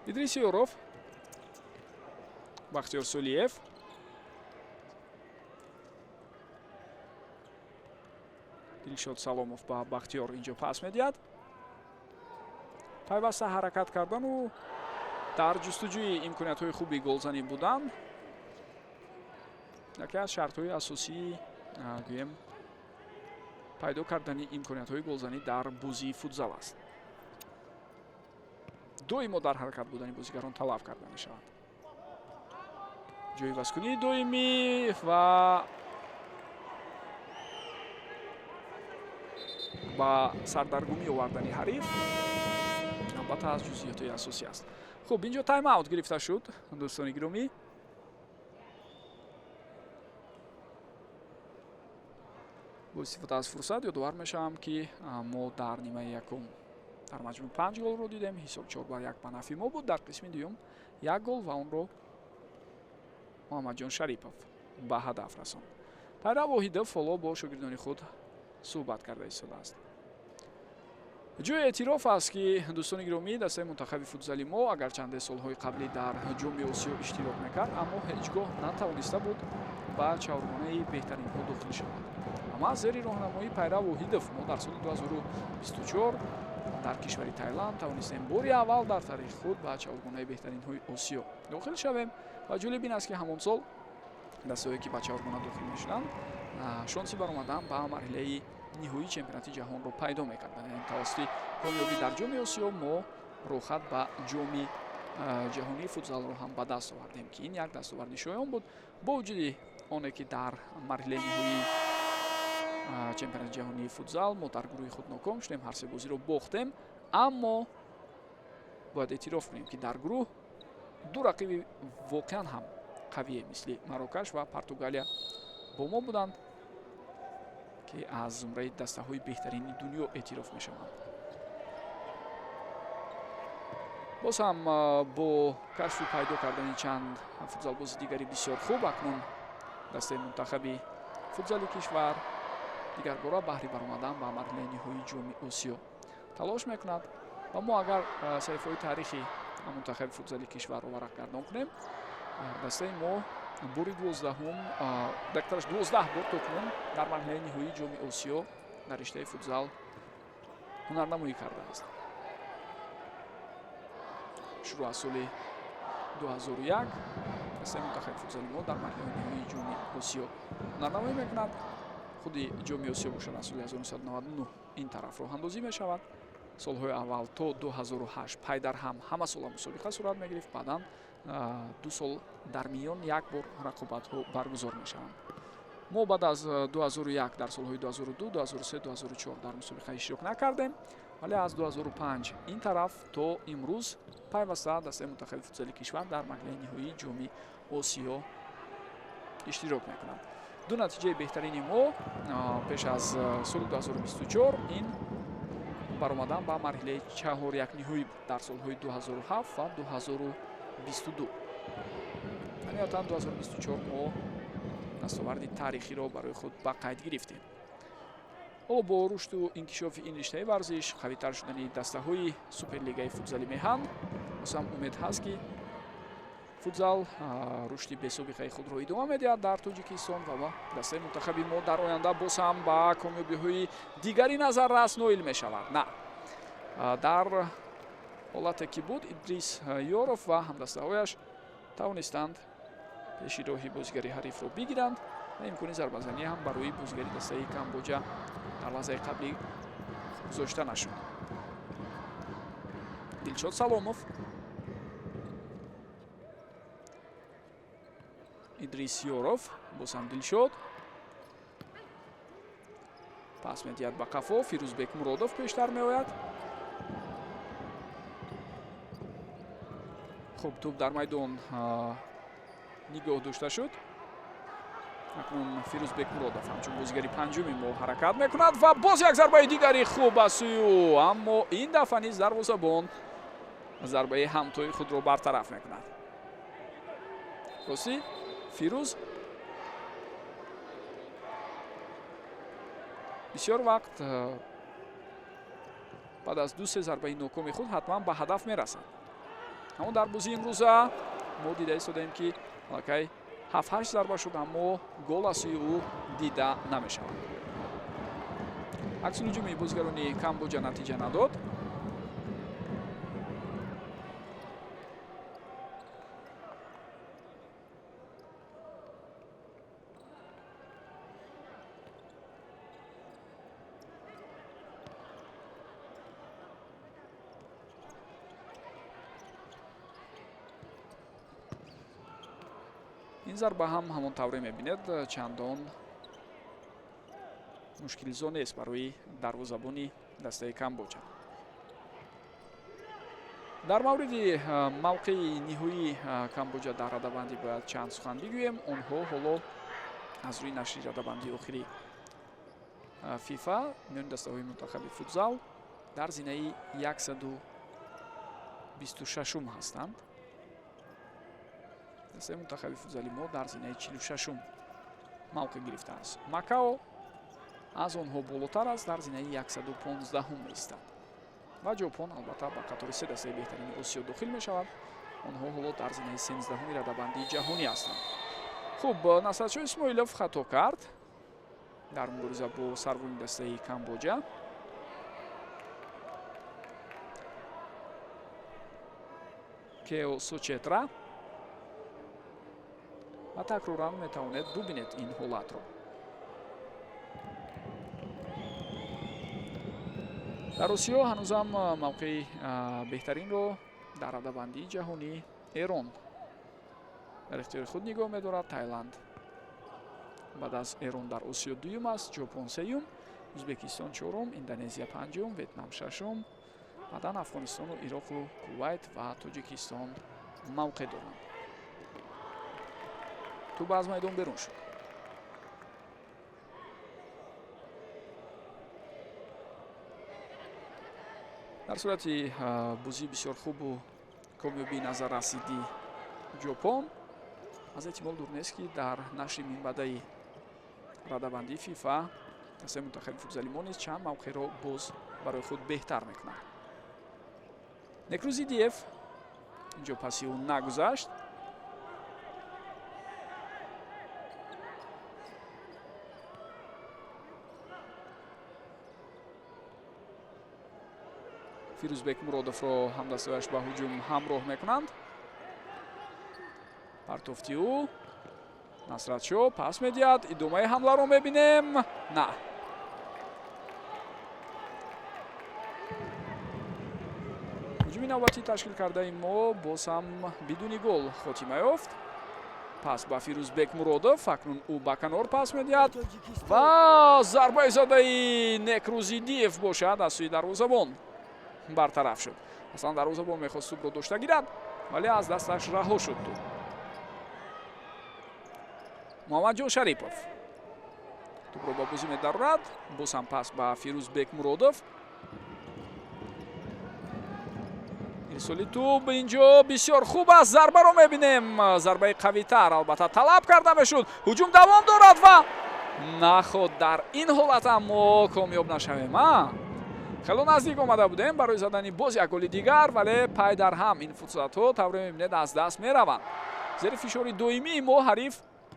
Идрис Ёров, Бахтиёр Солиев, Дилшод Саломов ба Бахтиёр инҷо пас медиҳад. пайваста ҳаракат кардану дар ҷустуҷӯи имкониятҳои хуби голзанӣ будан яке аз шартҳои асосии гӯем пайдо кардани имкониятҳои голзанӣ дар бозии футзал аст. доимо дар ҳаракат будани бозигарон талаб карда мешавад. ҷойвазкунии доимӣ ва ба сардаргумӣ овардани ҳариф албатта аз ҷузъиётҳои асосӣ аст. хуб инҷо тайм-аут гирифта шуд. дӯстони гиромӣ, бо истифода аз фурсат ёдовар мешавам ки мо дар нимаи якум дар маҷмӯъ 5 голро дидем. ҳисоб 4-1 ба нафи мо буд. дар қисми дуюм 1 гол ва онро Муҳаммадҷон Шарипов ба ҳадаф расонд. Тайра Воҳидов ҳоло бо шогирдони худ суҳбат карда истодааст. ҷои эътироф аст ки дӯстони гиромӣ дастаи мунтахаби футзали мо агарчанде солҳои қаблӣ дар ҷоми Осиё иштирок мекард, аммо ҳеҷ гоҳ натавониста буд ба чаҳоргонаи беҳтаринҳо дохил шавад. аммо аз зери роҳнамоии Пайра Воҳидов мо дар соли 2024 дар кишвари Таиланд тавонистем бори аввал дар таърихи худ ба чаҳоргонаи беҳтаринҳои Осиё дохил шавем ва ҷолиб ин аст ки ҳамон сол дастаҳое ки ба чаҳоргона дохил мешуданд шонси баромадан ба марҳилаи ниҳоии чемпионати ҷаҳонро пайдо мекарданд. яъне тавассути комёбӣ дар ҷоми Осиё мо рохат ба ҷоми ҷаҳонии футзалро ҳам ба даст овардем ки ин як дастоварди шоён буд бо вуҷуди оне ки дар марҳилаи ниҳоии чемпионати ҷаҳонии футзал мо дар гурӯҳи худ ноком шудем, ҳар се бозиро бохтем, аммо бояд эътироф кунем ки дар гурӯҳ ду рақиби воқеан ҳам қавие мисли Марокаш ва Португалия бо мо буданд ки аз зумраи дастаҳои беҳтарини дунё эътироф мешаванд. боз ҳам бо кашфу пайдо кардани чанд футзалбози дигари бисёр хуб акнун дастаи мунтахаби футзали кишвар дигарбора баҳри баромадан ба марҳилаи ниҳоии ҷоми Осиё талош мекунад ва мо агар саҳифаҳои таърихи мунтахаби футзали кишварро варақгардон кунем, дастаи мо бори 12-ум дактараш 12 бор токунун дар марҳилаи ниҳоии ҷоми Осиё дар риштаи футзал ҳунарнамоӣ кардааст. шурӯъ аз соли 2001 дастаи мунтахаби футзали мо дар марҳилаи ниҳоии ҷоми Осиё ҳунарнамоӣ мекунад. худи ҷоми Осиё бошад аз соли 1999 ин тараф роҳандозӣ мешавад. солҳои аввал то 2008 пай дар ҳам ҳама сола мусобиқа сурат мегирифт, баъдан 2 сол дар миён як бор рақобатҳо баргузор мешаванд. мо баъд аз 2001 дар солҳои 2002, 2003, 2004 дар мусобиқа иштирок накардем, вале аз 2005 ин тараф то имрӯз пайваста дастаи мунтахаби футзали кишвар дар марҳилаи ниҳоии ҷоми Осиё иштирок мекунад. ду натиҷаи беҳтарини мо пеш аз соли 2024 ин баромадан ба марҳилаи чаҳорякниҳоӣ буд дар солҳои 2007 ва 2022. ҳамиятан 2024 мо дастоварди таърихиро барои худ ба қайд гирифтем. ҳоло бо рушду инкишофи ин риштаи варзиш, қавитар шудани дастаҳои суперлигаи футзали меҳан, бозам умед ҳаст ки футзал рушди бесобиқаи худро идома медиҳад дар Тоҷикистон ва дастаи мунтахаби мо дар оянда боз ҳам ба комёбиҳои дигари назаррас ноил мешавад. На, дар ҳолате ки буд Идрис Ёров ва ҳамдастаҳояш тавонистанд пеши роҳи бозигари ҳарифро бигиранд ва имкони зарбазанӣ ҳам барои бозигари дастаи Камбоҷа дар лаҳзаи қаблӣ гузошта нашуд. Дилшод Саломов, Идрис Ёров, боз ҳам Дилшод, пас медиҳад ба қафо, Фирӯзбек Муродов пештар меояд. хуб, тӯб дар майдон нигоҳ дошта шуд. акнун Фирӯзбек Муродов ҳамчун бозигари панҷуми мо ҳаракат мекунад ва боз як зарбаи дигари хуб аз сӯю, аммо ин дафъа низ дарвозабон зарбаи ҳамтои худро бартараф мекунад. рости Фирӯз бисёр вақт баъд аз 2-3 зарбаи нокоми худ ҳатман ба ҳадаф мерасад. аммо дар бозии имрӯза мо дида истодем ки аллакай 7-8 зарба шуд, аммо гол аз сӯи ӯ дида намешавад. аксулҳуҷуми бозигарони Камбоҷа натиҷа надод. ин зарба ҳам ҳамон тавре мебинед чандон мушкилизо нест барои дарвозабони дастаи Камбоҷа. дар мавриди мавқеи ниҳоии Камбоҷа дар радабандӣ бояд чанд сухан бигӯем. онҳо ҳоло аз рӯи нашри радабандии охири фифа миёни дастаҳои мунтахаби футзал дар зинаи 126 ҳастанд. дастаи мунтахаби футзали мо дар зинаи 46 мавқеъ гирифтааст. Макао аз онҳо болотар аст, дар зинаи 115 меистад. ва ҷопон албатта ба қатори се дастаи беҳтарини Осиё дохил мешавад. онҳо ҳоло дар зинаи 13 радабандии ҷаҳонӣ ҳастанд. хуб, Насратшоҳ Исмоилов хато кард дар мубориза бо сарвони дастаи Камбоҷа. Кео Сочетра ва такроран метавонед бубинед ин ҳолатро. дар Осиё ҳанӯзам мавқеи беҳтаринро дар радабандии ҷаҳонӣ эрон дар ихтиёри худ нигоҳ медорад. Тайланд баъд аз эрон дар осиё дуюм аст, ҷопон сеюм, ӯзбекистон чорум, индонезия панҷум, ветнам шашум, баъдан афғонистону ироқу кувайт ва тоҷикистон мавқеъ доранд. тӯб аз майдон берун шуд. дар сурати бозии бисёр хубу комёбии назаррасиди ҷопон аз эҳтимол дур нест ки дар нашри минбаъдаи радабандии фифа касаи мутахаррии футзали мо низ чанд мавқеъро боз барои худ беҳтар мекунанд. Некрузидиев инҷо паси ӯ нагузашт. фирӯзбек муродовро ҳамдастояш ба ҳуҷум ҳамроҳ мекунанд. партофти ӯ насратшо пас медиҳад. идомаи ҳамларо мебинем. На, ҳуҷуми навбатӣ ташкил кардаи мо боз ҳам бидуни гол хотима ёфт. пас ба фирӯзбек муродов, акнун ӯ ба канор пас медиҳад ва зарбаи задаи Некрузидиев бошад аз сӯи дарвозабон бартараф шуд. аслан дарвозабон мехост тӯбро дошта гирад, вале аз дасташ раҳо шуд. тӯб муҳаммадҷон шарипов тӯбро ба бозӣ медарорад. боз ҳам пас ба фирӯзбек муродов. ирсоли тӯб инҷо бисёр хуб аст. зарбаро мебинем. зарбаи қавитар албатта талаб карда мешуд. ҳуҷум давом дорад ва наход дар ин ҳолат ҳам мо комёб нашавем. хело наздик омада будем барои задани боз як голи дигар, вале пай дар ҳам ин фурсатҳо тавре мебинед аз даст мераванд. зери фишори доимии мо ҳариф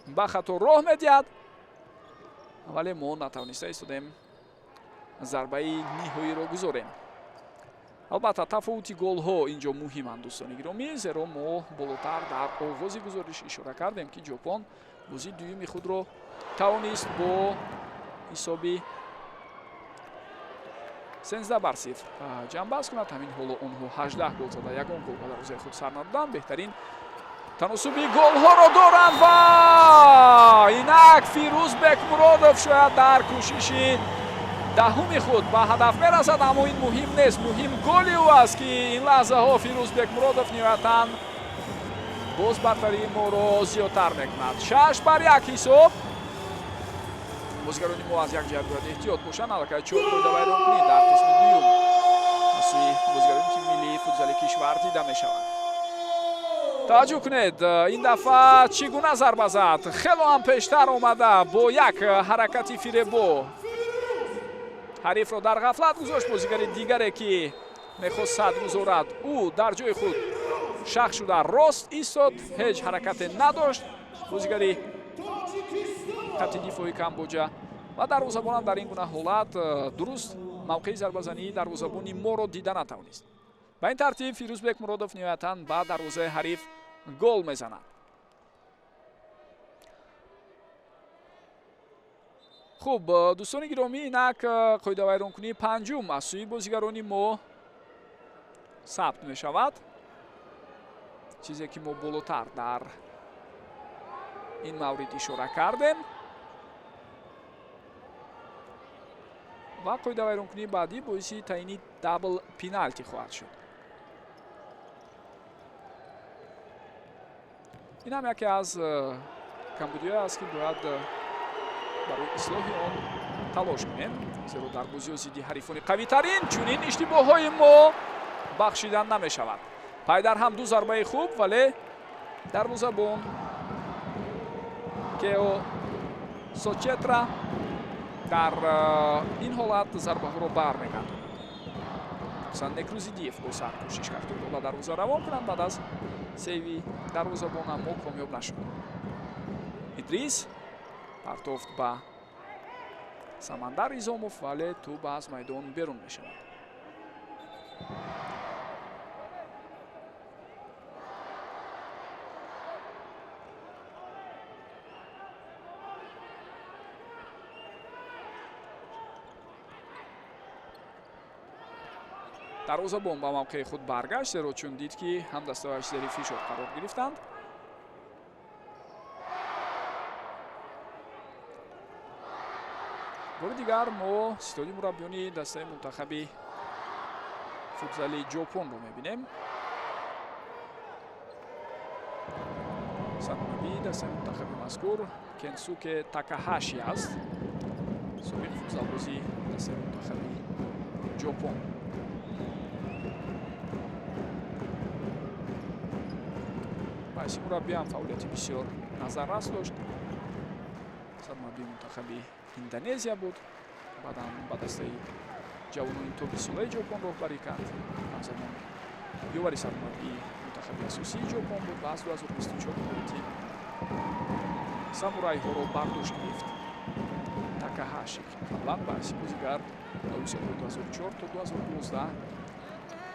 ба хато роҳ медиҳад, вале мо натавониста истодем зарбаи ниҳоиро гузорем. албатта тафовути голҳо инҷо муҳиманд дӯстони гиромӣ, зеро мо болотар дар оғози гузориш ишора кардем ки ҷопон бозии дуюми худро тавонист бо ҳисоби 13-0 ҷамъбаст кунад. ҳамин ҳоло онҳо 18 гол зада ягон гол ба дарвозаи худ сар надоданд. беҳтарин таносуби голҳоро доранд ва инак фирӯзбек муродов шояд дар кӯшиши даҳуми худ ба ҳадаф мерасад, аммо ин муҳим нест. муҳим голи ӯ аст ки ин лаҳзаҳо фирӯзбек муродов ниҳоятан боз бартарии моро зиёдтар мекунад. 6-1 ҳисоб. бозигарони мо аз як ҷиҳат бояд эҳтиёт бошанд. аллакай 4 қоида вайронкунӣ дар қисми дуюм аз сӯи бозигарони тими миллии футзали кишвар дида мешавад. таваҷҷӯҳ кунед, ин дафъа чӣ гуна зарба зад. хело ҳам пештар омада бо як ҳаракати фиребо ҳарифро дар ғафлат гузошт. бозигари дигаре ки мехост сад гузорад, ӯ дар ҷои худ шах шуда рост истод, ҳеҷ ҳаракате надошт. бозигари хатти дифои Камбоҷа ва дарвозабонам дар ин гуна ҳолат дуруст мавқеи зарбазании дарвозабони моро дида натавонист. ба ин тартиб фирӯзбек муродов ниҳоятан ба дарвозаи ҳариф гол мезанад. хуб, дӯстони гиромӣ, инак қоидавайронкунии панҷум аз сӯи бозигарони мо сабт мешавад. чизе ки мо болотар дар ин маврид ишора кардем. ва қоидавайронкунии баъдӣ боиси таъини дабл пеналти хоҳад шуд. ин ҳам яке аз камбудиҳое аст ки бояд барои ислоҳи он талош кунем, зеро дар бозиҳо зидди ҳарифони қавитарин чунин иштибоҳҳои мо бахшида намешавад. пай дар ҳам ду зарбаи хуб, вале дарвозабон кео сочетра дар ин ҳолат зарбаҳоро бармегардонад. асан Некрузидиев бо сар кӯшиш кард тӯбро ба дарвоза равон кунанд. баъд аз сейви дарвозабон аммо комёб нашуд. идрис партофт ба Самандар Изомов, вале тӯб аз майдон берун мешавад. дарвозабон ба мавқеи худ баргашт, зеро чун дид ки ҳам дастаҳояш зери фишор қарор гирифтанд. бори дигар мо ситоди мураббиёни дастаи мунтахаби футзали ҷопонро мебинем. сармураббии дастаи мунтахаби мазкур Кенсуке Такахаши аст, собиқ футзалбози дастаи мунтахаби ҷопон. байси мураббӣ ҳам фаъолияти бисёр назаррас дошт. сармураббии мунтахаби Индонезия буд, баъдан ба дастаи ҷавонони то 20 солаи ҷопон роҳбарӣ кард. ҳамзамон ёвари сармураббии мунтахаби асосии ҷопон буд ва аз 2024 ҳолати самурайҳоро бардошт гирифт. Такахаши қаблан баъси бозигар дар солҳои 2004 то 2012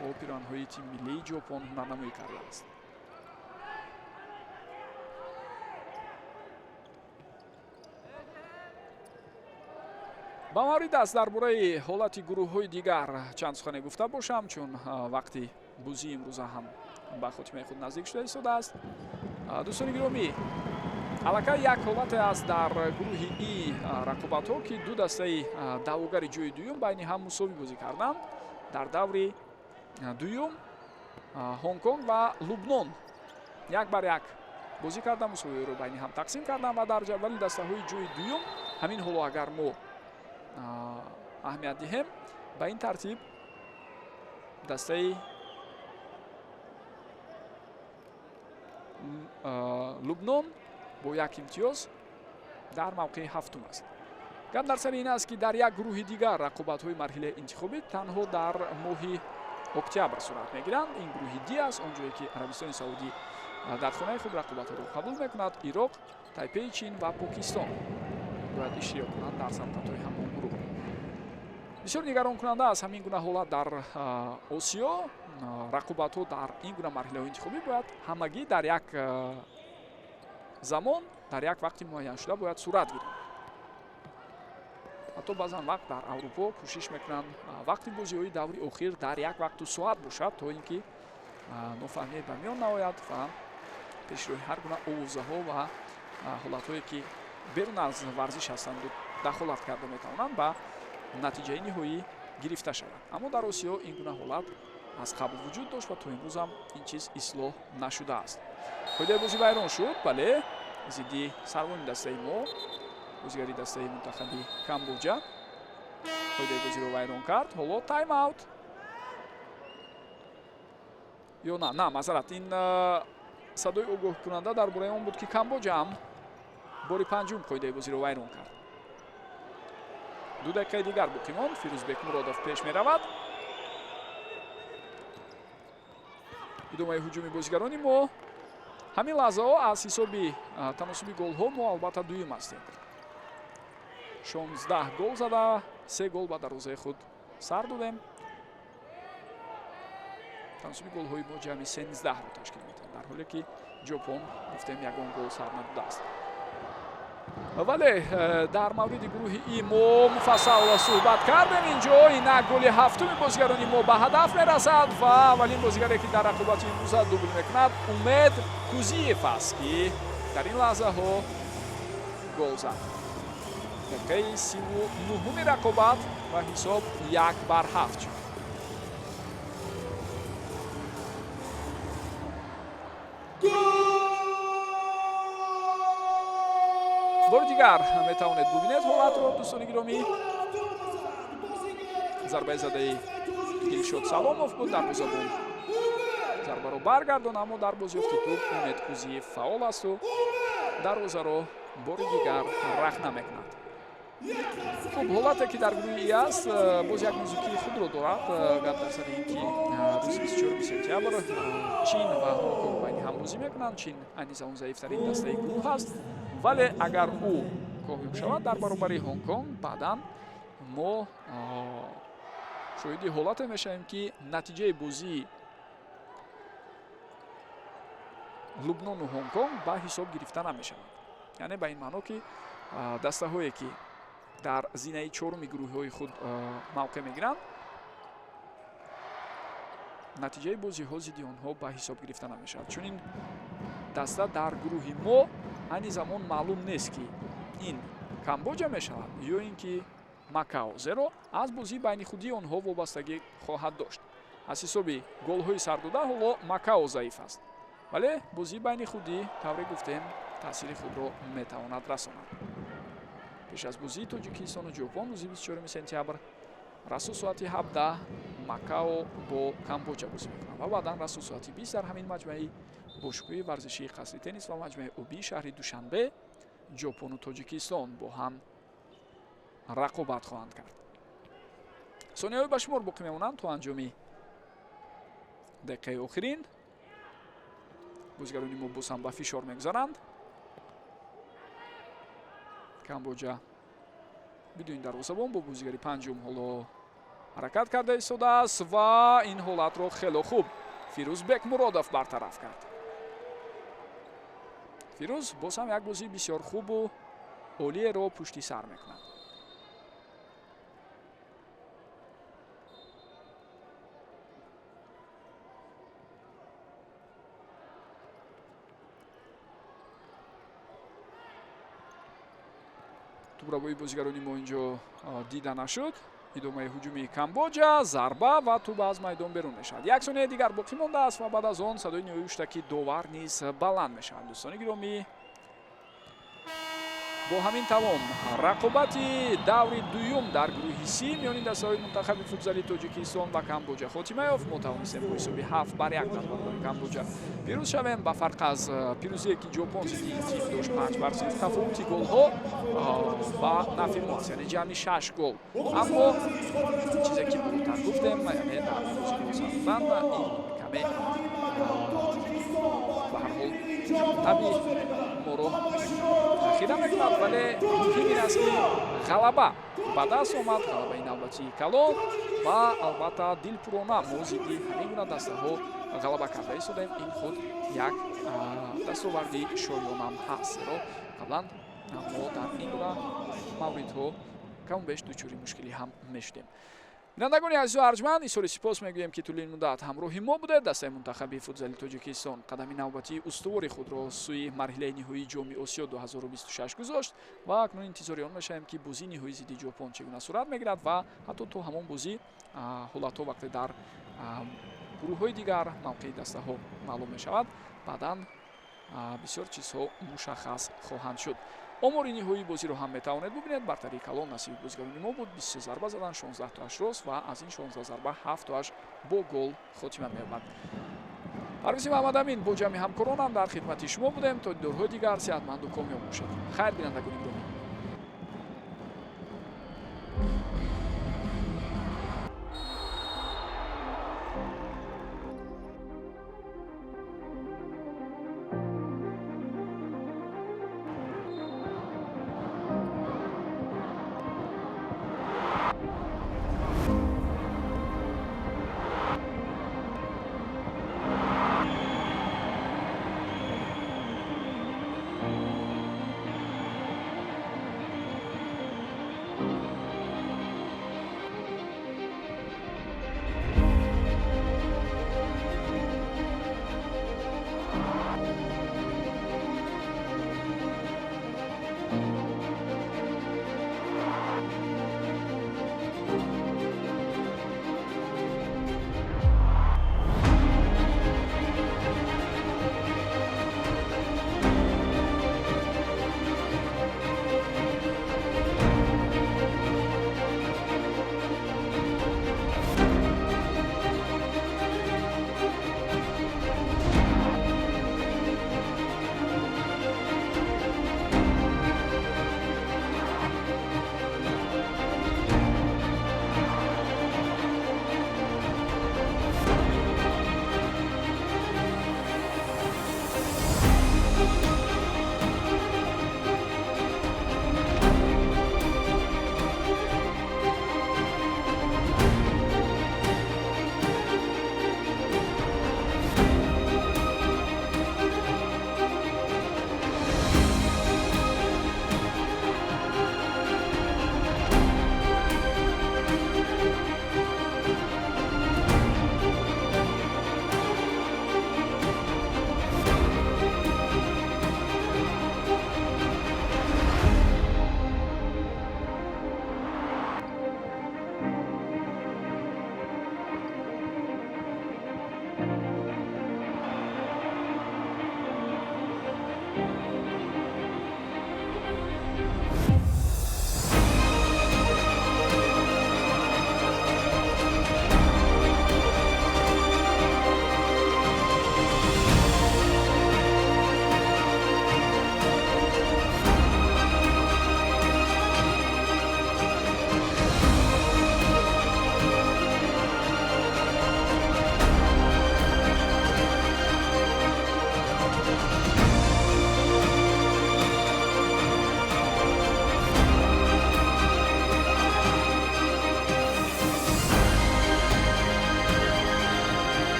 бо пироҳанҳои тими миллии ҷопон ҳунарнамоӣ кардааст. ба мавриди аз дар бораи ҳолати гурӯҳҳои дигар чанд сухане гуфта бошам, чун вақти бозии имрӯза ҳам ба хотимаи худ наздик шуда истодааст. дӯстони гиромӣ, аллакай як ҳолате аст дар гурӯҳи И рақобатҳо ки ду дастаи даъвогари ҷои дуюм байни ҳам мусовӣ бозӣ карданд. дар даври дуюм Ҳонконг ва Лубнон 1-1 бозӣ карда мусовиро байни ҳам тақсим карданд ва дар ҷадвали дастаҳои ҷои дуюм ҳамин ҳоло агар мо аҳамият диҳем, ба ин тартиб дастаи Лубнон бо 1 имтиёз дар мавқеи ҳафтум аст. гап дар сари ин аст ки дар як гурӯҳи дигар рақобатҳои марҳилаи интихобӣ танҳо дар моҳи октябр сурат мегиранд. ин гурӯҳи Ди аст, он ҷое ки Арабистони Саудӣ дар хонаи худ рақобатҳоро қабул мекунад. Ироқ, Тайпеи Чин ва Покистон бояд иштирок кунанд дар самтатҳои ҳамон гурӯҳ. бисёр нигаронкунанда аст ҳамин гуна ҳолат дар Осиё. рақобатҳо дар ин гуна марҳилаҳои интихобӣ бояд ҳамагӣ дар як замон, дар як вақти муайян бояд сурат гиранд. ҳатто баъзан вақт дар Аврупо кӯшиш мекунанд вақти бозиҳои даври охир дар як вақту соат бошад, то ин ки нофаҳмие ба миён наояд ва пешроҳи ҳар гуна овозаҳо ва ҳолатҳое ки берун аз варзиш ҳастанд дахолат карда метавонанд ба натиҷаи ниҳоӣ гирифта шаванд. аммо дар Осиё ин гуна ҳолат аз қабл вуҷуд дошт ва то имрӯзам ин чиз ислоҳ нашудааст. қоидаи бозӣ вайрон шуд. бале, зидди сарвони дастаи мо бозигари дастаи мунтахаби Камбоҷа қоидаи бозиро вайрон кард. ҳоло тайм аут ё на мазарат, ин садои огоҳкунанда дар бораи он буд ки Камбоҷа ҳам бори панҷум қоидаи бозиро вайрон кард. 2 дақиқаи дигар боқӣ монд. Фирӯзбек Муродов пеш меравад. идомаи ҳуҷуми бозигарони мо. ҳамин лаҳзаҳо аз ҳисоби таносуби голҳо мо албатта дуюм ҳастем. 16 гол зада 3 гол ба дарвозаи худ сар додем. таносуби голҳои мо ҷамъи 13-ро ташкил медиҳад, дар ҳоле ки ҷопон гуфтем ягон гол сар надодааст. вале дар мавриди гурӯҳи И мо муфассал суҳбат кардем. инҷо инак голи ҳафтуми бозигарони мо ба ҳадаф мерасад ва аввалин бозигаре ки дар рақобати имрӯза дубл мекунад Умед Кузиев аст ки дар ин лаҳзаҳо гол зад. дақиқаи 39-уми рақобат ва ҳисоб 1-7 шуд. бори дигар метавонед бубинед ҳолатро. дӯстони гиромӣ, зарбаи задаи Дилшод Саломов буд. дарвозабон зарбаро баргардон, аммо дар бозёфти туп Умед Кузиев фаъол асту дарвозаро бори дигар рахна мекунад. хуб, ҳолате ки дар гурӯҳи И аст боз як музикии худро дорад. гап дар сари ин ки рӯзи 24 сентябр Чин ва Ҳонконг байни ҳам бозӣ мекунанд. Чин айни замон заифтарин дастаи гурӯҳ аст, вале агар ӯ коҳиб шавад дар баробари Ҳонконг, баъдан мо шоҳиди ҳолате мешавем ки натиҷаи бозии Лубнону Ҳонконг ба ҳисоб гирифта намешавад. яъне ба ин маъно ки дастаҳое ки дар зинаи чоруми гурӯҳҳои худ мавқеъ мегиранд натиҷаи бозиҳо зидди онҳо ба ҳисоб гирифта намешавад, чун ин даста дар гурӯҳи мо айни замон маълум нест ки ин Камбоҷа мешавад ё ин ки Макао, зеро аз бозии байнихудии онҳо вобастагӣ хоҳад дошт. аз ҳисоби голҳои сардода ҳоло Макао заиф аст, вале бозии байнихудӣ тавре гуфтем таъсири худро метавонад расонад. пеш аз бозии Тоҷикистону Ҷопон рӯзи 24 сентябр расу соати 17 Макао бо Камбоҷа бозӣ мекунад ва баъдан расу соати 20 дар ҳамин маҷмӯи бошкӯҳи варзишии қасри теннис ва маҷмӯи обии шаҳри Душанбе Ҷопону Тоҷикистон бо ҳам рақобат хоҳанд кард. сонияҳои ба шумор боқӣ мемонанд то анҷоми дақиқаи охирин. бозигарони мо боз ҳам ба фишор мегузаранд. Камбоҷа бидуни дарвозабон бо бозигари панҷум ҳоло ҳаракат карда истодааст ва ин ҳолатро хело хуб Фирӯз Бекмуродов бартараф кард. Фирӯз боз ҳам як бозии бисёр хубу олиеро пушти сар мекунад. тубравои бозигарони мо инҷо дида нашуд. идомаи ҳуҷуми Камбоҷа, зарба ва туб аз майдон берун мешавад. як сонияи дигар боқӣ мондааст ва баъд аз он садои ниҳоюштаки довар низ баланд мешавад. дӯстони гиромӣ, бо ҳамин тавом рақобати даври дуюм дар гурӯҳи си миёни дастаҳои мунтахаби футзали Тоҷикистон ва Камбоҷа хотима ёфт. мо тавонистем бо ҳисоби 7-1 дар баробари Камбоҷа пирӯз шавем. ба фарқ аз пирӯзие ки Ҷопон зидди тим дошт 5-0, тафовути голҳо ба нафи мост, яъне ҷамъи 6 гол. аммо чизе ки буртар гуфтем, яъне дар бозиҳо сардодан ин каме ба ҳар ҳол таби моро хида мекунад, вале муҳим ин аст ки ғалаба ба даст омад, ғалабаи навбатии калон ва албатта дилпурона мо зидди ҳамин гуна дастаҳо ғалаба карда истодем. ин худ як дастоварди шоёнам ҳаст, зеро қаблан мо дар ин гуна мавридҳо камубеш дучури мушкилӣ ҳам мешудем. бинандагони азизу арҷманд, изҳори сипос мегӯем ки тӯлини муддат ҳамроҳи мо будед. дастаи мунтахаби футзали Тоҷикистон қадами навбатии устувори худро сӯи марҳилаи ниҳоии ҷоми Осиё 2026 гузошт ва акнун интизори он мешавем ки бозии ниҳоии зидди Ҷопон чӣ гуна сурат мегирад ва ҳатто то ҳамон бозӣ ҳолатҳо вақте дар гурӯҳҳои дигар мавқеи дастаҳо маълум мешавад, баъдан бисёр чизҳо мушаххас хоҳанд шуд. омори ниҳоии бозиро ҳам метавонед бубинед. бартарии калон насиби бозигарони мо буд. 23 зарба задан, 16 тоаш рост ва аз ин 16 зарба 7 тоаш бо гол хотима меёбад. парвизи маҳмадамин бо ҷамъи ҳамкоронам дар хидмати шумо будем. то дидорҳои дигар сеҳатманду комёб бошед. хайр бинандагони гиромӣ.